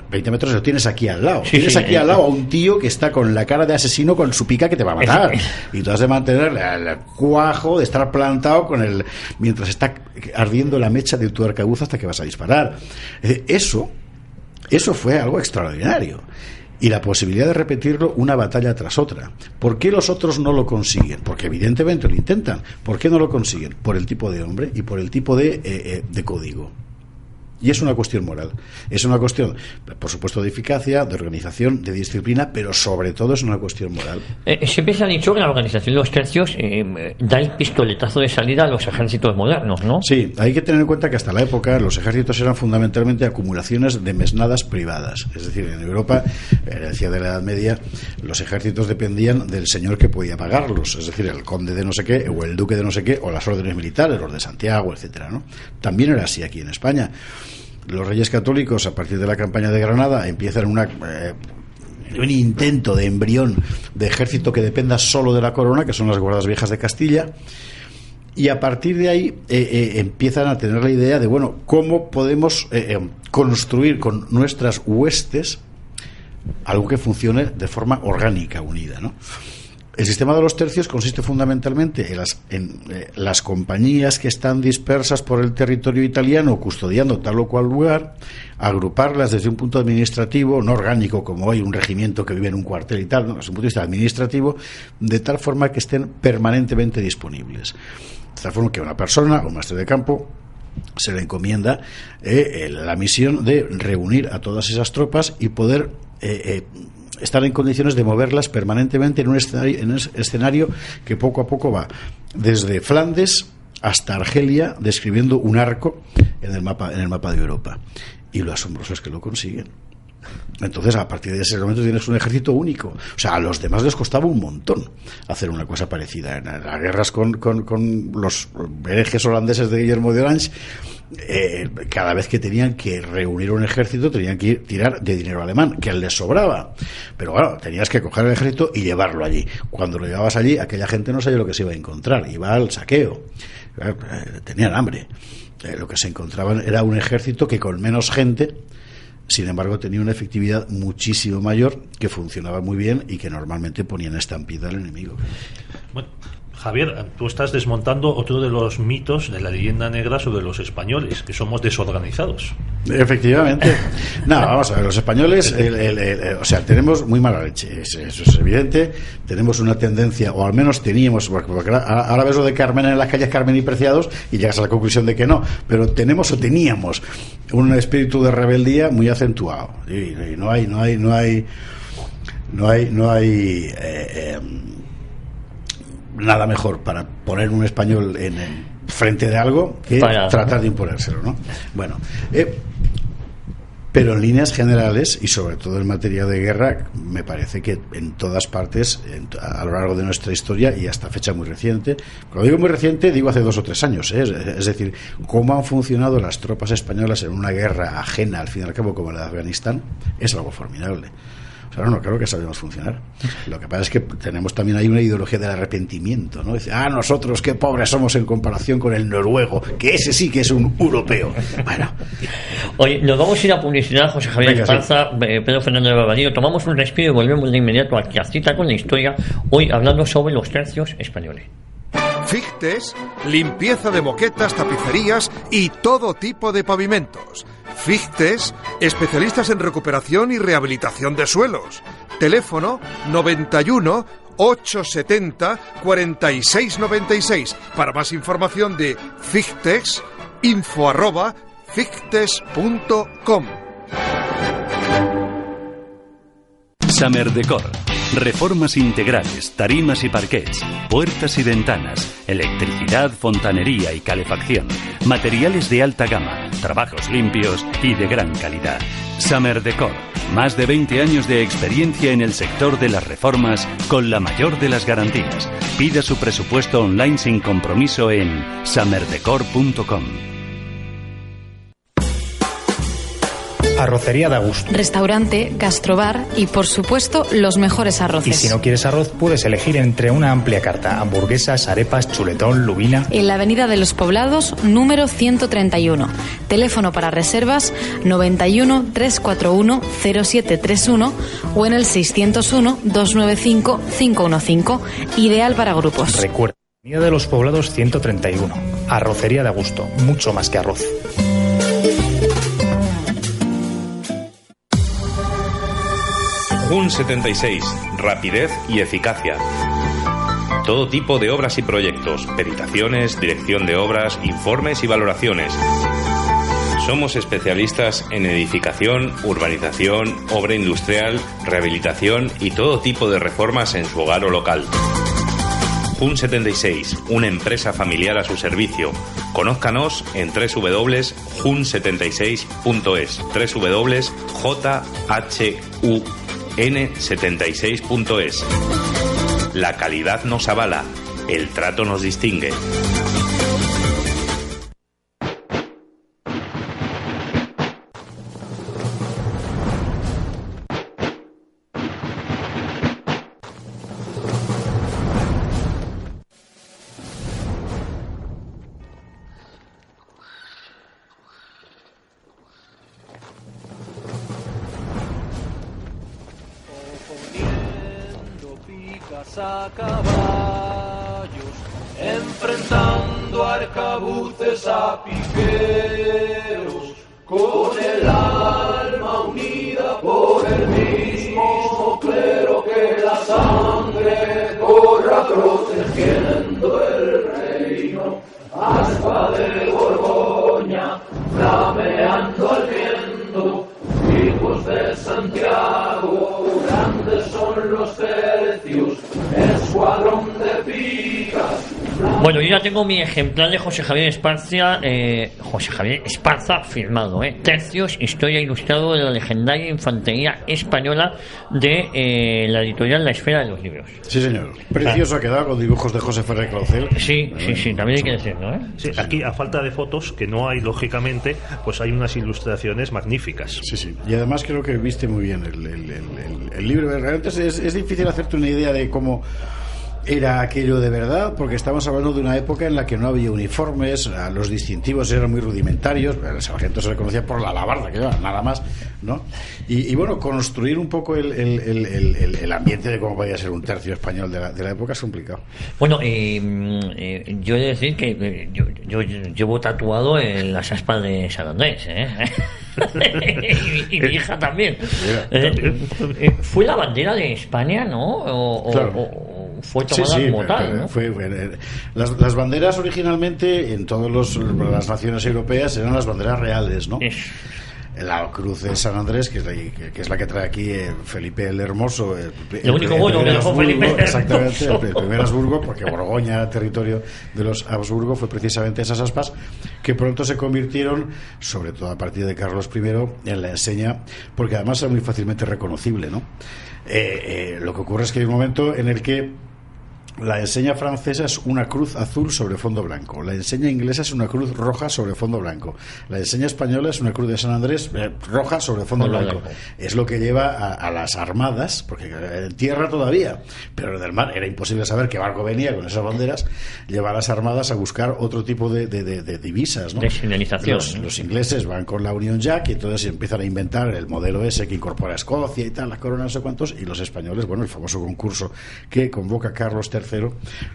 20 metros lo tienes aquí al lado. Tienes aquí al lado a un tío que está con la cara de asesino con su pica que te va a matar. Y tú has de mantener el cuajo, de estar plantado mientras está ardiendo la mecha de tu arcabuz hasta que vas a disparar. Eso fue algo extraordinario. Y la posibilidad de repetirlo una batalla tras otra. ¿Por qué los otros no lo consiguen? Porque evidentemente lo intentan. ¿Por qué no lo consiguen? Por el tipo de hombre y por el tipo de código. Y es una cuestión moral. Es una cuestión, por supuesto, de eficacia, de organización, de disciplina, pero sobre todo es una cuestión moral. Siempre se ha dicho que la organización de los tercios da el pistoletazo de salida a los ejércitos modernos, ¿no? Sí, hay que tener en cuenta que hasta la época los ejércitos eran fundamentalmente acumulaciones de mesnadas privadas. Es decir, en Europa, herencia de la Edad Media, los ejércitos dependían del señor que podía pagarlos. Es decir, el conde de no sé qué, o el duque de no sé qué, o las órdenes militares, los de Santiago, etcétera, ¿no? También era así aquí en España. Los reyes católicos, a partir de la campaña de Granada, empiezan un intento de embrión de ejército que dependa solo de la corona, que son las guardas viejas de Castilla, y a partir de ahí empiezan a tener la idea de, bueno, cómo podemos construir con nuestras huestes algo que funcione de forma orgánica, unida, ¿no? El sistema de los tercios consiste fundamentalmente en las compañías que están dispersas por el territorio italiano custodiando tal o cual lugar, agruparlas desde un punto administrativo, no orgánico como hoy un regimiento que vive en un cuartel y tal, no, desde un punto de vista administrativo, de tal forma que estén permanentemente disponibles. De tal forma que a una persona, o un maestre de campo, se le encomienda la misión de reunir a todas esas tropas y poder estar en condiciones de moverlas permanentemente en un escenario que poco a poco va desde Flandes hasta Argelia, describiendo un arco en el mapa de Europa. Y lo asombroso es que lo consiguen. Entonces, a partir de ese momento tienes un ejército único. O sea, a los demás les costaba un montón hacer una cosa parecida. En las guerras con los herejes holandeses de Guillermo de Orange, cada vez que tenían que reunir un ejército tenían que tirar de dinero alemán, que les sobraba. Pero bueno, tenías que coger el ejército y llevarlo allí. Cuando lo llevabas allí, aquella gente no sabía lo que se iba a encontrar. Iba al saqueo. Tenían hambre. Lo que se encontraban era un ejército que con menos gente, sin embargo, tenía una efectividad muchísimo mayor, que funcionaba muy bien y que normalmente ponía en estampida al enemigo. Bueno, Javier, tú estás desmontando otro de los mitos de la leyenda negra sobre los españoles, que somos desorganizados. Efectivamente. No, vamos a ver, los españoles, o sea, tenemos muy mala leche, eso es evidente. Tenemos una tendencia, o al menos teníamos, porque ahora ves lo de Carmen en las calles Carmen y Preciados y llegas a la conclusión de que no, pero tenemos o teníamos un espíritu de rebeldía muy acentuado. Y no hay nada mejor para poner un español en frente de algo que tratar de imponérselo, ¿no? Bueno, pero en líneas generales y sobre todo en materia de guerra, me parece que en todas partes, a lo largo de nuestra historia y hasta fecha muy reciente, cuando digo muy reciente digo hace 2 o 3 años, es decir, cómo han funcionado las tropas españolas en una guerra ajena al fin y al cabo como la de Afganistán, es algo formidable. Claro, claro que sabemos funcionar. Lo que pasa es que tenemos también ahí una ideología del arrepentimiento, ¿no? Dice, nosotros qué pobres somos en comparación con el noruego, que ese sí que es un europeo. Bueno. Oye, nos vamos a ir a publicidad, José Javier Esparza, sí. Pedro Fernando de Barbadillo. Tomamos un respiro y volvemos de inmediato aquí a Cita con la Historia, hoy hablando sobre los tercios españoles. Fictes, limpieza de moquetas, tapicerías y todo tipo de pavimentos. Fictes, especialistas en recuperación y rehabilitación de suelos. Teléfono 91 870 4696. Para más información de Fictes, info@fictes.com. Summer Decor. Reformas integrales, tarimas y parquets, puertas y ventanas, electricidad, fontanería y calefacción, materiales de alta gama, trabajos limpios y de gran calidad. Summer Decor, más de 20 años de experiencia en el sector de las reformas con la mayor de las garantías. Pida su presupuesto online sin compromiso en summerdecor.com. Arrocería de Augusto. Restaurante, gastrobar y, por supuesto, los mejores arroces. Y si no quieres arroz, puedes elegir entre una amplia carta: hamburguesas, arepas, chuletón, lubina. En la Avenida de los Poblados, número 131. Teléfono para reservas 91 341 0731 o en el 601 295 515. Ideal para grupos. Recuerda, Avenida de los Poblados 131. Arrocería de Augusto. Mucho más que arroz. JUN 76, rapidez y eficacia. Todo tipo de obras y proyectos, peritaciones, dirección de obras, informes y valoraciones. Somos especialistas en edificación, urbanización, obra industrial, rehabilitación y todo tipo de reformas en su hogar o local. JUN 76, una empresa familiar a su servicio. Conózcanos en www.jun76.es, www.jhun76.es. La calidad nos avala, el trato nos distingue. A caballos, enfrentando arcabuces a piqueros, con el alma unida por el mismo clero, que la sangre corra protegiendo el reino, aspa de Borgoña, flameando al viento. Hijos de Santiago, grandes son los tercios, escuadrón de picas. Bueno, yo ya tengo mi ejemplar de José Javier Esparza, firmado, Tercios, historia ilustrado de la legendaria infantería española, de la editorial La Esfera de los Libros. Sí, señor. Precioso ha quedado, con dibujos de José Ferrer Clausel. Sí, también hay que decirlo, Sí, aquí, a falta de fotos, que no hay, lógicamente, pues hay unas ilustraciones magníficas. Sí. Y además creo que viste muy bien el libro. Realmente es difícil hacerte una idea de cómo era aquello de verdad, porque estamos hablando de una época en la que no había uniformes, los distintivos eran muy rudimentarios, el sargento se le conocía por la alabarda que llevaba, nada más, ¿no? Y bueno, construir un poco el ambiente de cómo podía ser un tercio español de la época es complicado. Bueno, yo he de decir que yo llevo tatuado en las aspas de San Andrés, y mi hija también. Fue la bandera de España, ¿no? Claro. Fue tomada como tal, ¿no? Las banderas originalmente en todas las naciones europeas eran las banderas reales, ¿no? La cruz de San Andrés, que es la que trae aquí Felipe el Hermoso, el único bueno que dejó Felipe, exactamente, el primer Habsburgo, porque Borgoña, territorio de los Habsburgo, fue precisamente esas aspas que pronto se convirtieron, sobre todo a partir de Carlos I, en la enseña, porque además era muy fácilmente reconocible, ¿no? Lo que ocurre es que hay un momento en el que la enseña francesa es una cruz azul sobre fondo blanco, la enseña inglesa es una cruz roja sobre fondo blanco, la enseña española es una cruz de San Andrés roja sobre fondo blanco. Es lo que lleva a las armadas, porque en tierra todavía, pero en el mar era imposible saber qué barco venía con esas banderas, lleva a las armadas a buscar otro tipo de divisas, ¿no? De señalización. Los ingleses van con la Union Jack y entonces empiezan a inventar el modelo ese que incorpora a Escocia y tal, la corona, no sé cuántos, y los españoles, bueno, el famoso concurso que convoca Carlos III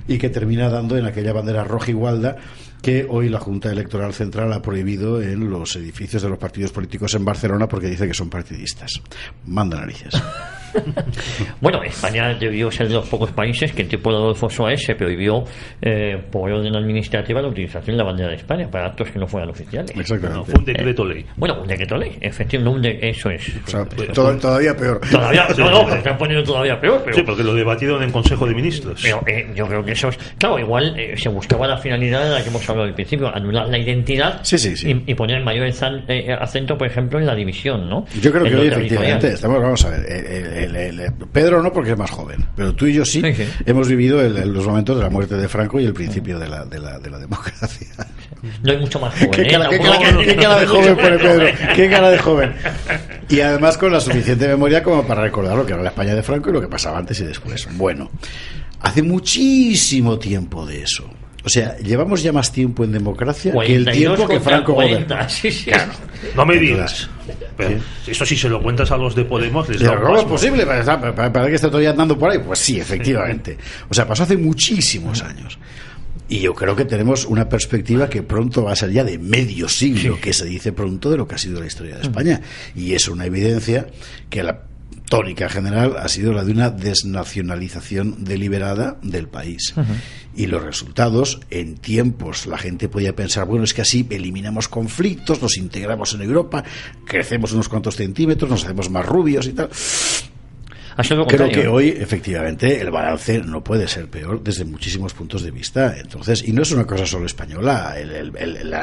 y que termina dando en aquella bandera roja igualda que hoy la Junta Electoral Central ha prohibido en los edificios de los partidos políticos en Barcelona porque dice que son partidistas. Manda narices. Bueno, España debió ser de los pocos países que en tiempo de Adolfo Suárez se prohibió por orden administrativa la utilización de la bandera de España para actos que no fueran oficiales. Exactamente. No, fue un decreto ley. Bueno, un decreto ley, efectivamente, eso es. O sea, todavía peor. Todavía, no, pero están poniendo todavía peor. Pero, sí, porque lo debatieron en Consejo de Ministros. Pero yo creo que eso es. Claro, igual se buscaba la finalidad de la que hemos hablado al principio, anular la identidad. Sí. Y poner mayor acento, por ejemplo, en la división, ¿no? Yo creo que hoy, efectivamente, vamos a ver. Pedro no, porque es más joven, pero tú y yo sí. Hemos vivido los momentos de la muerte de Franco y el principio de la democracia. No hay mucho más joven. ¿Qué cara de joven pone Pedro? ¿Qué cara de joven? Y además con la suficiente memoria como para recordar lo que era la España de Franco y lo que pasaba antes y después. Bueno, hace muchísimo tiempo de eso. O sea, llevamos ya más tiempo en democracia que el tiempo que Franco gobernó. Sí. Claro. No me digas. Pero esto si se lo cuentas a los de Podemos les da un ¿cómo es posible? ¿Para que esté todavía andando por ahí? Pues sí, efectivamente. O sea, pasó hace muchísimos años. Y yo creo que tenemos una perspectiva que pronto va a ser ya de medio siglo, que se dice pronto, de lo que ha sido la historia de España. Y es una evidencia que la tónica general ha sido la de una desnacionalización deliberada del país. Y los resultados, en tiempos la gente podía pensar, bueno, es que así eliminamos conflictos, nos integramos en Europa, crecemos unos cuantos centímetros, nos hacemos más rubios y tal. Creo que hoy, efectivamente, el balance no puede ser peor desde muchísimos puntos de vista. Entonces, y no es una cosa solo española,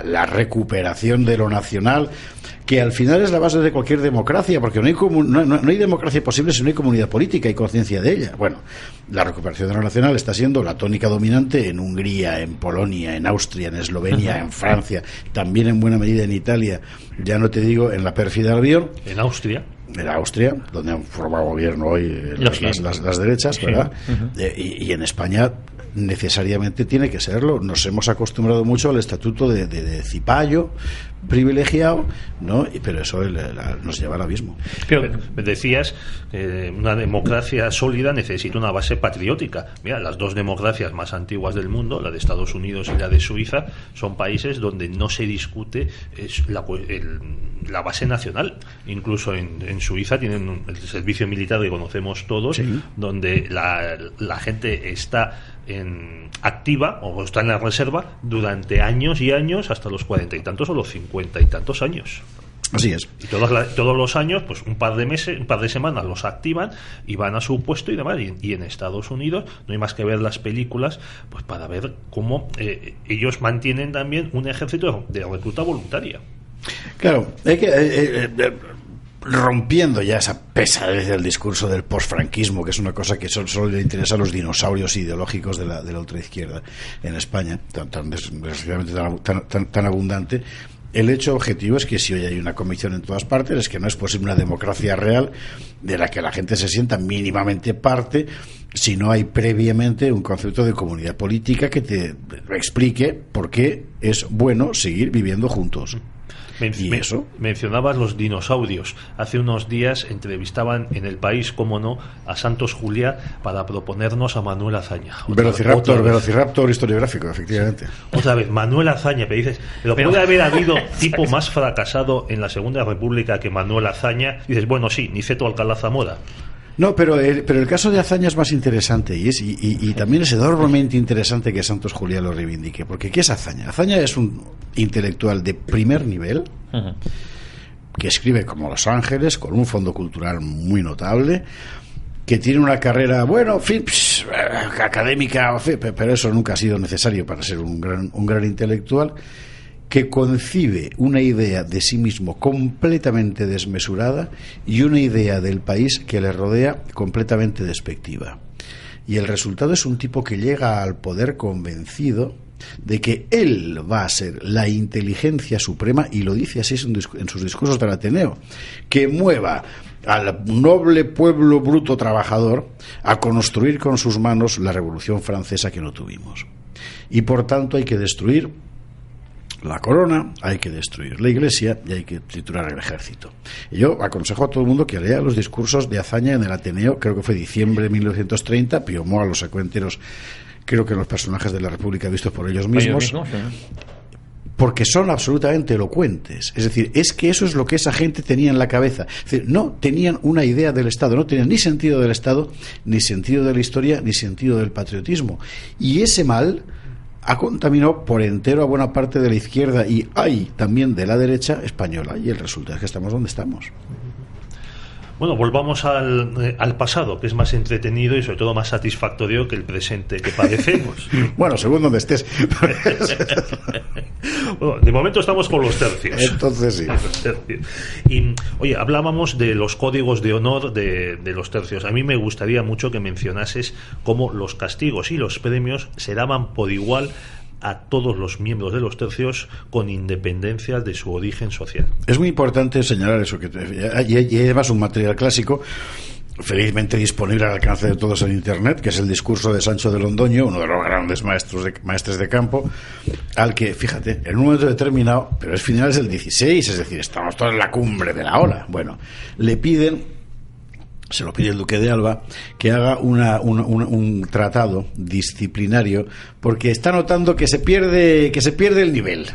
la recuperación de lo nacional, que al final es la base de cualquier democracia, porque no hay democracia posible si no hay comunidad política y conciencia de ella. Bueno, la recuperación de lo nacional está siendo la tónica dominante en Hungría, en Polonia, en Austria, en Eslovenia, en Francia, también en buena medida en Italia, ya no te digo en la pérfida Albión. En Austria, donde han formado gobierno hoy las derechas, ¿verdad? Y en España necesariamente tiene que serlo. Nos hemos acostumbrado mucho al estatuto de cipayo privilegiado, ¿no? Pero eso nos lleva al abismo. Pero decías una democracia sólida necesita una base patriótica. Mira, las dos democracias más antiguas del mundo, la de Estados Unidos y la de Suiza, son países donde no se discute la base nacional. Incluso en Suiza tienen el servicio militar que conocemos todos, donde la gente está activa o está en la reserva durante años y años, hasta los 40 y tantos o los 50 y tantos años. Así es. Y todos los años, pues un par de semanas los activan y van a su puesto y demás. Y en Estados Unidos no hay más que ver las películas, pues para ver cómo ellos mantienen también un ejército de recluta voluntaria. Claro, hay que rompiendo ya esa pesadez del discurso del posfranquismo, que es una cosa que solo le interesa a los dinosaurios ideológicos de la ultraizquierda en España, tan abundante. El hecho objetivo es que si hoy hay una convicción en todas partes, es que no es posible una democracia real de la que la gente se sienta mínimamente parte si no hay previamente un concepto de comunidad política que te explique por qué es bueno seguir viviendo juntos. ¿Y eso? Mencionabas los dinosaurios. Hace unos días entrevistaban en El País, cómo no, a Santos Juliá para proponernos a Manuel Azaña. Velociraptor historiográfico, efectivamente. Otra vez, Manuel Azaña, pero puede haber habido tipo más fracasado en la Segunda República que Manuel Azaña. Y dices, bueno, sí, Niceto Alcalá Zamora. No, pero el caso de Azaña es más interesante y también es enormemente interesante que Santos Juliá lo reivindique, porque ¿qué es Azaña? Azaña es un intelectual de primer nivel que escribe como Los Ángeles, con un fondo cultural muy notable, que tiene una carrera, académica, pero eso nunca ha sido necesario para ser un gran intelectual, que concibe una idea de sí mismo completamente desmesurada y una idea del país que le rodea completamente despectiva. Y el resultado es un tipo que llega al poder convencido de que él va a ser la inteligencia suprema, y lo dice así en sus discursos del Ateneo, que mueva al noble pueblo bruto trabajador a construir con sus manos la Revolución Francesa que no tuvimos. Y por tanto hay que destruir la corona, hay que destruir la iglesia y hay que triturar el ejército. Y yo aconsejo a todo el mundo que lea los discursos de Azaña en el Ateneo, creo que fue diciembre de 1930, Pío Moa los sacó enteros, creo que los personajes de la República vistos por ellos mismos, porque son absolutamente elocuentes. Es decir, es que eso es lo que esa gente tenía en la cabeza. Es decir, no tenían una idea del Estado, no tenían ni sentido del Estado, ni sentido de la historia, ni sentido del patriotismo. Y ese mal ha contaminado por entero a buena parte de la izquierda y hay también de la derecha española, y el resultado es que estamos donde estamos. Bueno, volvamos al pasado, que es más entretenido y sobre todo más satisfactorio que el presente que padecemos. Bueno, según donde estés. Bueno, de momento estamos con los tercios. Entonces sí. Y, oye, hablábamos de los códigos de honor de los tercios. A mí me gustaría mucho que mencionases cómo los castigos y los premios se daban por igual a todos los miembros de los tercios, con independencia de su origen social. Es muy importante señalar eso, y además un material clásico felizmente disponible al alcance de todos en Internet, que es el discurso de Sancho de Londoño, uno de los grandes maestres de campo, al que, fíjate, en un momento determinado, pero es finales del 16, es decir, estamos todos en la cumbre de la ola, bueno, se lo pide el duque de Alba, que haga un tratado disciplinario, porque está notando que se pierde el nivel.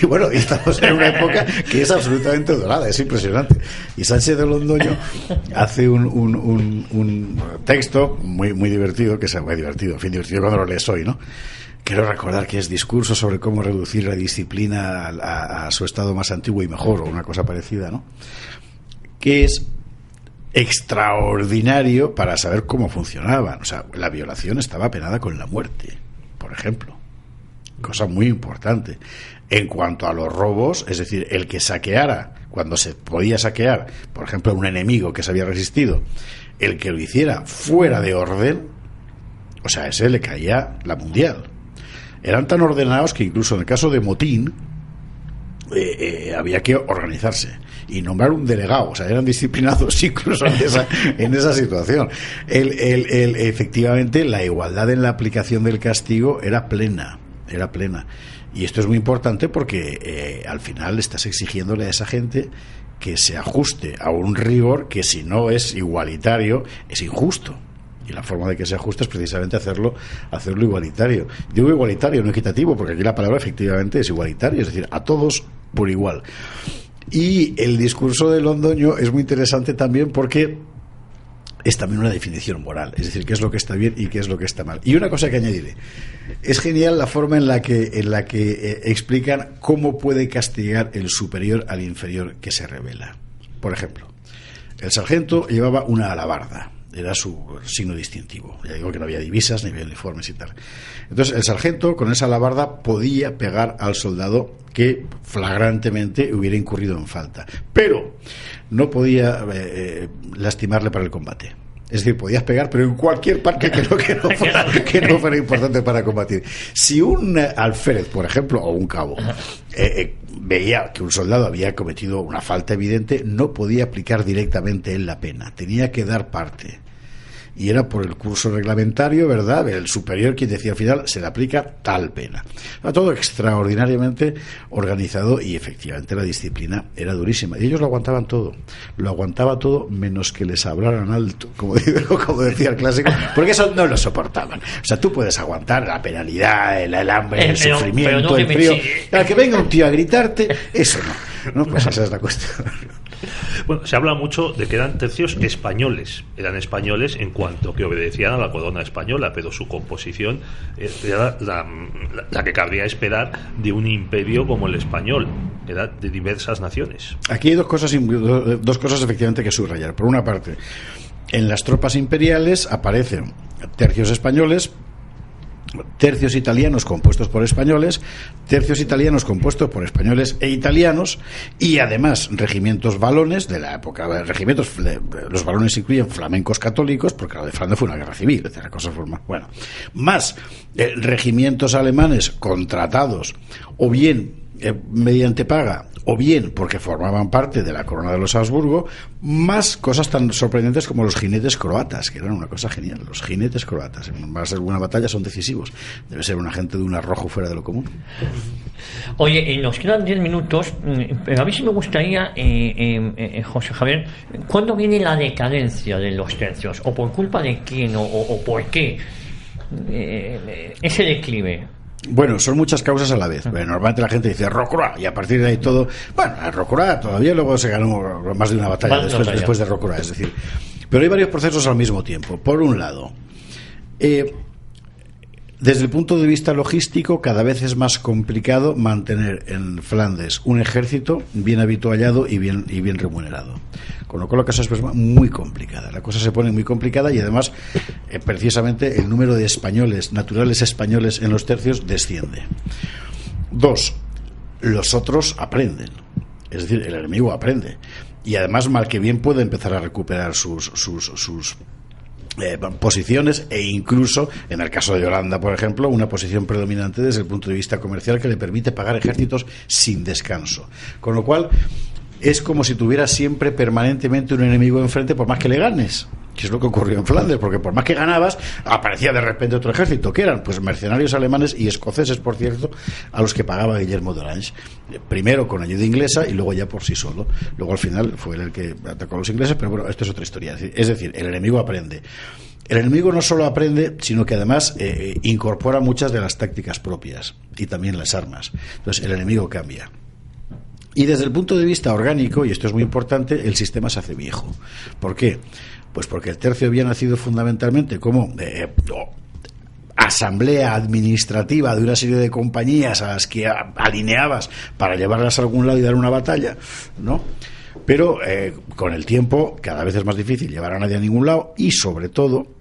Y bueno, estamos en una época que es absolutamente dorada, es impresionante. Y Sánchez de Londoño hace un texto muy divertido, que es muy divertido, en fin, divertido cuando lo lees hoy, ¿no? Quiero recordar que es discurso sobre cómo reducir la disciplina a su estado más antiguo y mejor, o una cosa parecida, ¿no? Que es extraordinario para saber cómo funcionaban. O sea, la violación estaba penada con la muerte, por ejemplo, cosa muy importante. En cuanto a los robos, es decir, el que saqueara cuando se podía saquear, por ejemplo, un enemigo que se había resistido, el que lo hiciera fuera de orden, o sea, a ese le caía la mundial. Eran tan ordenados que incluso en el caso de motín había que organizarse y nombrar un delegado, o sea, eran disciplinados incluso en esa situación. Efectivamente, la igualdad en la aplicación del castigo era plena. Y esto es muy importante porque al final estás exigiéndole a esa gente que se ajuste a un rigor que, si no es igualitario, es injusto. Y la forma de que sea justo es precisamente hacerlo igualitario. Digo igualitario, no equitativo, porque aquí la palabra efectivamente es igualitario, es decir, a todos por igual. Y el discurso de Londoño es muy interesante también porque es también una definición moral, es decir, qué es lo que está bien y qué es lo que está mal. Y una cosa que añadiré, es genial la forma en la que explican cómo puede castigar el superior al inferior que se rebela. Por ejemplo, el sargento llevaba una alabarda, era su signo distintivo. Ya digo que no había divisas ni había uniformes y tal. Entonces el sargento con esa alabarda podía pegar al soldado que flagrantemente hubiera incurrido en falta, pero no podía lastimarle para el combate. Es decir, podías pegar, pero en cualquier parte que no fuera importante para combatir. Si un alférez, por ejemplo, o un cabo, veía que un soldado había cometido una falta evidente, no podía aplicar directamente él la pena, tenía que dar parte. y era por el curso reglamentario, ¿verdad? El superior quien decía al final se le aplica tal pena. Era todo extraordinariamente organizado y efectivamente la disciplina era durísima y ellos lo aguantaban todo, lo aguantaba todo menos que les hablaran alto, como decía el clásico, porque eso no lo soportaban. O sea, tú puedes aguantar la penalidad, el hambre, el sufrimiento, el frío. Al que venga un tío a gritarte, eso no, pues esa es la cuestión. Bueno, se habla mucho de que eran tercios españoles. Eran españoles en cuanto que obedecían a la corona española, pero su composición era la que cabría esperar de un imperio como el español. Era de diversas naciones. Aquí hay dos cosas efectivamente que subrayar. Por una parte, en las tropas imperiales aparecen tercios españoles, tercios italianos compuestos por españoles, tercios italianos compuestos por españoles e italianos, y además regimientos valones de la época. Los valones incluyen flamencos católicos, porque la de Flandes fue una guerra civil, la cosa fue más regimientos alemanes contratados, o bien mediante paga, o bien porque formaban parte de la corona de los Habsburgo, más cosas tan sorprendentes como los jinetes croatas, que eran una cosa genial. Los jinetes croatas en más de alguna batalla son decisivos. Debe ser una gente de un arrojo fuera de lo común. Oye, nos quedan 10 minutos, pero a mí sí me gustaría, José Javier, ¿cuándo viene la decadencia de los tercios? ¿O por culpa de quién? ¿O por qué ese declive? Bueno, son muchas causas a la vez. Normalmente la gente dice Rocroi y a partir de ahí todo. Bueno, Rocroi todavía luego se ganó más de una batalla después de Rocroi, es decir. Pero hay varios procesos al mismo tiempo. Por un lado, desde el punto de vista logístico, cada vez es más complicado mantener en Flandes un ejército bien habituallado y bien remunerado. Con lo cual la cosa es muy complicada. La cosa se pone muy complicada y además, precisamente, el número de españoles, naturales españoles en los tercios desciende. 2. Los otros aprenden. Es decir, el enemigo aprende. Y además, mal que bien, puede empezar a recuperar sus posiciones e incluso, en el caso de Holanda, por ejemplo, una posición predominante desde el punto de vista comercial que le permite pagar ejércitos sin descanso. Con lo cual, es como si tuviera siempre permanentemente un enemigo enfrente por más que le ganes, que es lo que ocurrió en Flandes, porque por más que ganabas aparecía de repente otro ejército, que eran pues mercenarios alemanes y escoceses, por cierto, a los que pagaba Guillermo d'Orange, primero con ayuda inglesa y luego ya por sí solo. Luego al final fue él el que atacó a los ingleses, pero bueno, esto es otra historia. Es decir, el enemigo aprende. El enemigo no solo aprende, sino que además incorpora muchas de las tácticas propias y también las armas. Entonces el enemigo cambia. Y desde el punto de vista orgánico, y esto es muy importante, el sistema se hace viejo. ¿Por qué? Pues porque el tercio había nacido fundamentalmente como asamblea administrativa de una serie de compañías a las que alineabas para llevarlas a algún lado y dar una batalla, ¿no? Pero con el tiempo cada vez es más difícil llevar a nadie a ningún lado y sobre todo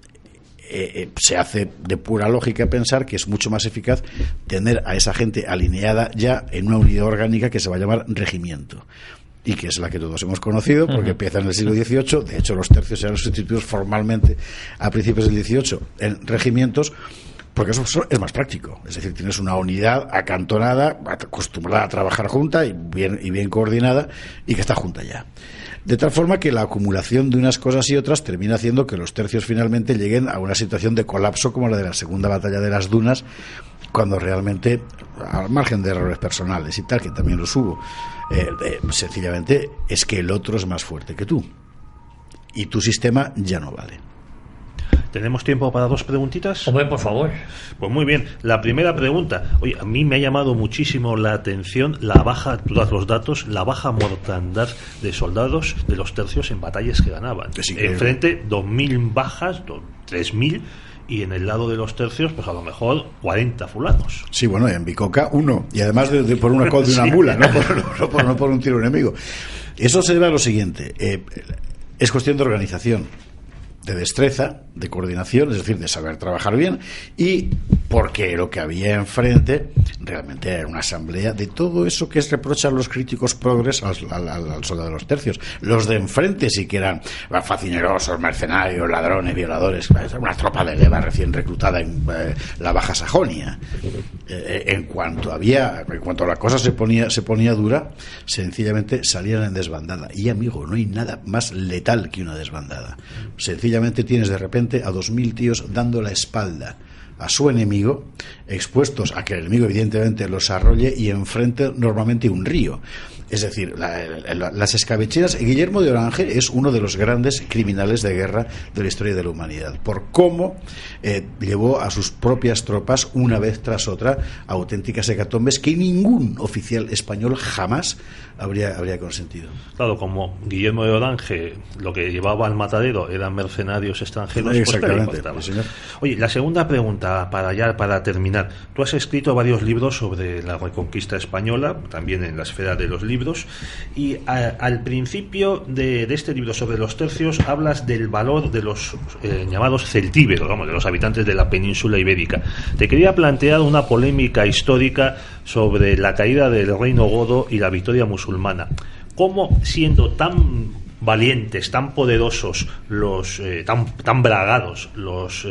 se hace de pura lógica pensar que es mucho más eficaz tener a esa gente alineada ya en una unidad orgánica que se va a llamar regimiento, y que es la que todos hemos conocido porque empieza en el siglo XVIII. De hecho, los tercios eran sustituidos formalmente a principios del XVIII en regimientos, porque eso es más práctico. Es decir, tienes una unidad acantonada, acostumbrada a trabajar junta y bien coordinada, y que está junta ya. De tal forma que la acumulación de unas cosas y otras termina haciendo que los tercios finalmente lleguen a una situación de colapso como la de la segunda batalla de las Dunas, cuando realmente, al margen de errores personales y tal, que también los hubo, sencillamente es que el otro es más fuerte que tú y tu sistema ya no vale. ¿Tenemos tiempo para 2 preguntitas? Hombre, por favor. Pues muy bien. La primera pregunta. Oye, a mí me ha llamado muchísimo la atención la baja, tú das los datos, la baja mortandad de soldados de los tercios en batallas que ganaban. Enfrente, 2.000 bajas, 3.000, y en el lado de los tercios, pues a lo mejor 40 fulanos. Sí, bueno, en Bicoca 1, y además por una col de una mula, no por un tiro enemigo. Eso se debe a lo siguiente. Es cuestión de organización, de destreza, de coordinación, es decir, de saber trabajar bien, y porque lo que había enfrente realmente era una asamblea de todo eso que reprochan los críticos progres al soldado de los tercios. Los de enfrente sí que eran facinerosos, mercenarios, ladrones, violadores, una tropa de leva recién reclutada en la Baja Sajonia. En cuanto la cosa se ponía dura, sencillamente salían en desbandada. Y amigo, no hay nada más letal que una desbandada. Sencillamente tienes de repente a 2000 tíos dando la espalda a su enemigo, expuestos a que el enemigo evidentemente los arrolle y enfrente normalmente un río. Es decir, las escabecheras. Guillermo de Orange es uno de los grandes criminales de guerra de la historia de la humanidad, por cómo llevó a sus propias tropas una vez tras otra a auténticas hecatombes que ningún oficial español jamás habría consentido. Claro, como Guillermo de Orange lo que llevaba al matadero eran mercenarios extranjeros, exactamente, pues, sí, señor. Oye, la segunda pregunta para terminar. Tú has escrito varios libros sobre la Reconquista española, también en la esfera de los libros, y al principio de este libro sobre los tercios hablas del valor de los llamados celtíberos, de los habitantes de la península ibérica. Te quería plantear una polémica histórica sobre la caída del reino godo y la victoria musulmana. ¿Cómo, siendo tan valientes, tan poderosos, tan bragados los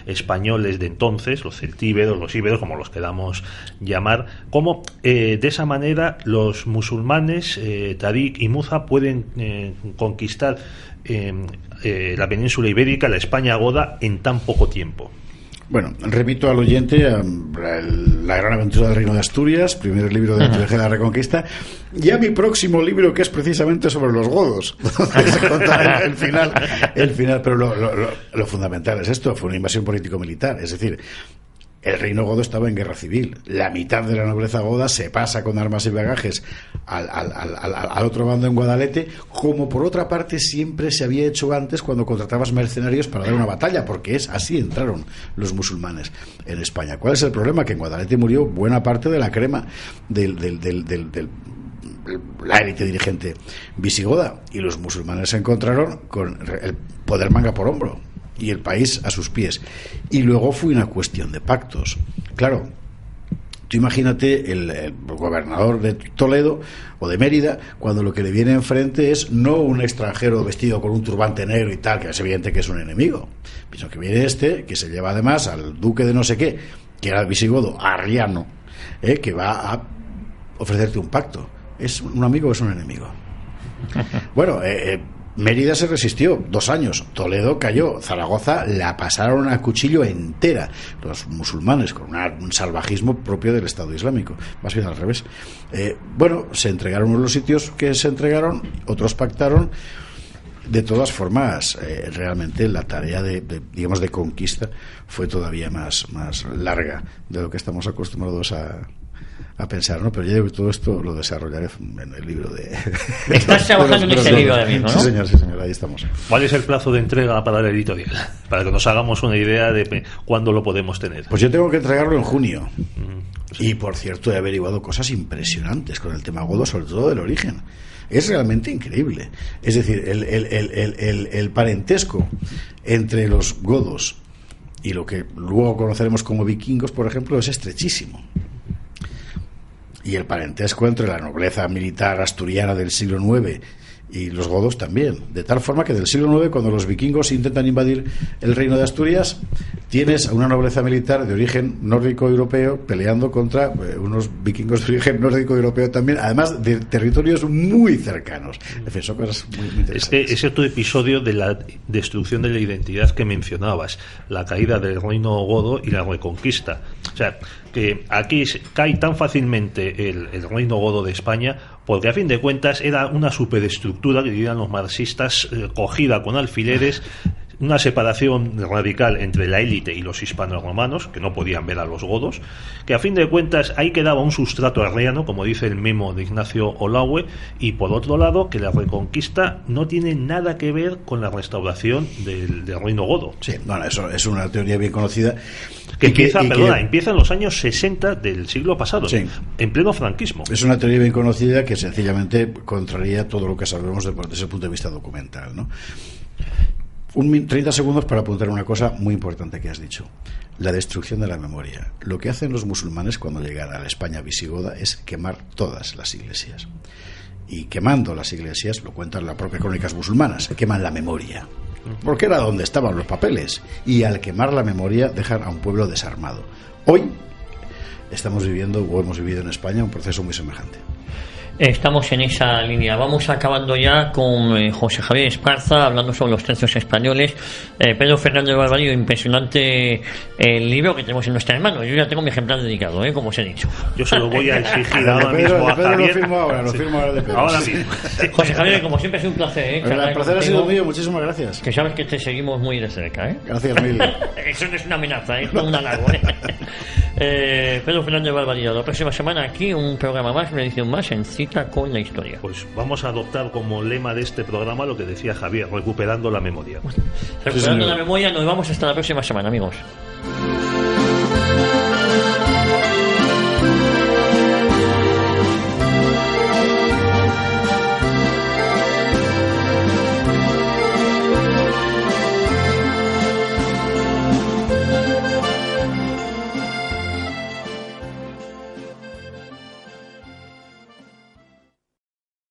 españoles de entonces, los celtíberos, los íberos, como los queramos llamar, cómo de esa manera los musulmanes, Tarik y Muza, pueden conquistar la península ibérica, la España goda, en tan poco tiempo? Bueno, remito al oyente a La gran aventura del reino de Asturias, primer libro de la trilogía de la Reconquista, y a mi próximo libro, que es precisamente sobre los godos. el final, pero lo fundamental es esto: fue una invasión político-militar, es decir, el reino godo estaba en guerra civil. La mitad de la nobleza goda se pasa con armas y bagajes al otro bando en Guadalete, como por otra parte siempre se había hecho antes cuando contratabas mercenarios para dar una batalla, porque así entraron los musulmanes en España. ¿Cuál es el problema? Que en Guadalete murió buena parte de la crema la élite dirigente visigoda, y los musulmanes se encontraron con el poder manga por hombro y el país a sus pies. Y luego fue una cuestión de pactos. Claro, tú imagínate el gobernador de Toledo o de Mérida, cuando lo que le viene enfrente es no un extranjero vestido con un turbante negro y tal, que es evidente que es un enemigo, sino que viene que se lleva además al duque de no sé qué, que era el visigodo Arriano, que va a ofrecerte un pacto. ¿Es un amigo o es un enemigo? Bueno, Mérida se resistió 2 años, Toledo cayó, Zaragoza la pasaron a cuchillo entera los musulmanes, con un salvajismo propio del Estado Islámico, más bien al revés. Bueno, se entregaron unos los sitios que se entregaron, otros pactaron. De todas formas, realmente la tarea de conquista fue todavía más larga de lo que estamos acostumbrados a pensar, ¿no? Pero yo digo que todo esto lo desarrollaré en el libro de... Estás trabajando en ese libro ahora mismo, ¿no? Sí, señor, ahí estamos. ¿Cuál es el plazo de entrega para la editorial? Para que nos hagamos una idea de cuándo lo podemos tener. Pues yo tengo que entregarlo en junio. Sí. Y, por cierto, he averiguado cosas impresionantes con el tema godo, sobre todo del origen. Es realmente increíble. Es decir, el parentesco entre los godos y lo que luego conoceremos como vikingos, por ejemplo, es estrechísimo. Y el parentesco entre la nobleza militar asturiana del siglo IX y los godos también, de tal forma que del siglo IX, cuando los vikingos intentan invadir el reino de Asturias, tienes a una nobleza militar de origen nórdico europeo peleando contra unos vikingos de origen nórdico europeo también, además de territorios muy cercanos. En fin, son cosas muy interesantes. Ese es tu episodio de la destrucción de la identidad que mencionabas, la caída del reino godo y la reconquista. O sea, que aquí cae tan fácilmente el reino godo de España porque a fin de cuentas era una superestructura, que dirían los marxistas, cogida con alfileres, una separación radical entre la élite y los hispano-romanos, que no podían ver a los godos, que a fin de cuentas ahí quedaba un sustrato arriano, como dice el memo de Ignacio Olaue, y por otro lado que la reconquista no tiene nada que ver con la restauración del reino godo. Sí, bueno, eso es una teoría bien conocida. Que empieza en los años 60 del siglo pasado, sí, en pleno franquismo. Es una teoría bien conocida que sencillamente contraría todo lo que sabemos desde ese punto de vista documental, ¿no? 30 segundos para apuntar una cosa muy importante que has dicho: la destrucción de la memoria. Lo que hacen los musulmanes cuando llegan a la España visigoda es quemar todas las iglesias, y quemando las iglesias, lo cuentan las propias crónicas musulmanas, queman la memoria, porque era donde estaban los papeles, y al quemar la memoria dejan a un pueblo desarmado. Hoy estamos viviendo o hemos vivido en España un proceso muy semejante. Estamos en esa línea. Vamos acabando ya con José Javier Esparza, hablando sobre los tercios españoles. Pedro Fernández Barbarillo, impresionante el libro que tenemos en nuestras manos. Yo ya tengo mi ejemplar dedicado, como os he dicho. Yo se lo voy a exigir ahora mismo a Javier. Lo firmo ahora de Pedro. Ahora mismo. José Javier, como siempre, ha sido un placer. El placer ha sido mío, muchísimas gracias. Que sabes que te seguimos muy de cerca. Gracias mil. Eso no es una amenaza, es un halago. Pedro Fernández Barbarillo, la próxima semana aquí un programa más, una edición más en Cita con la Historia. Pues vamos a adoptar como lema de este programa lo que decía Javier, recuperando la memoria. Recuperando la memoria, nos vamos hasta la próxima semana, amigos.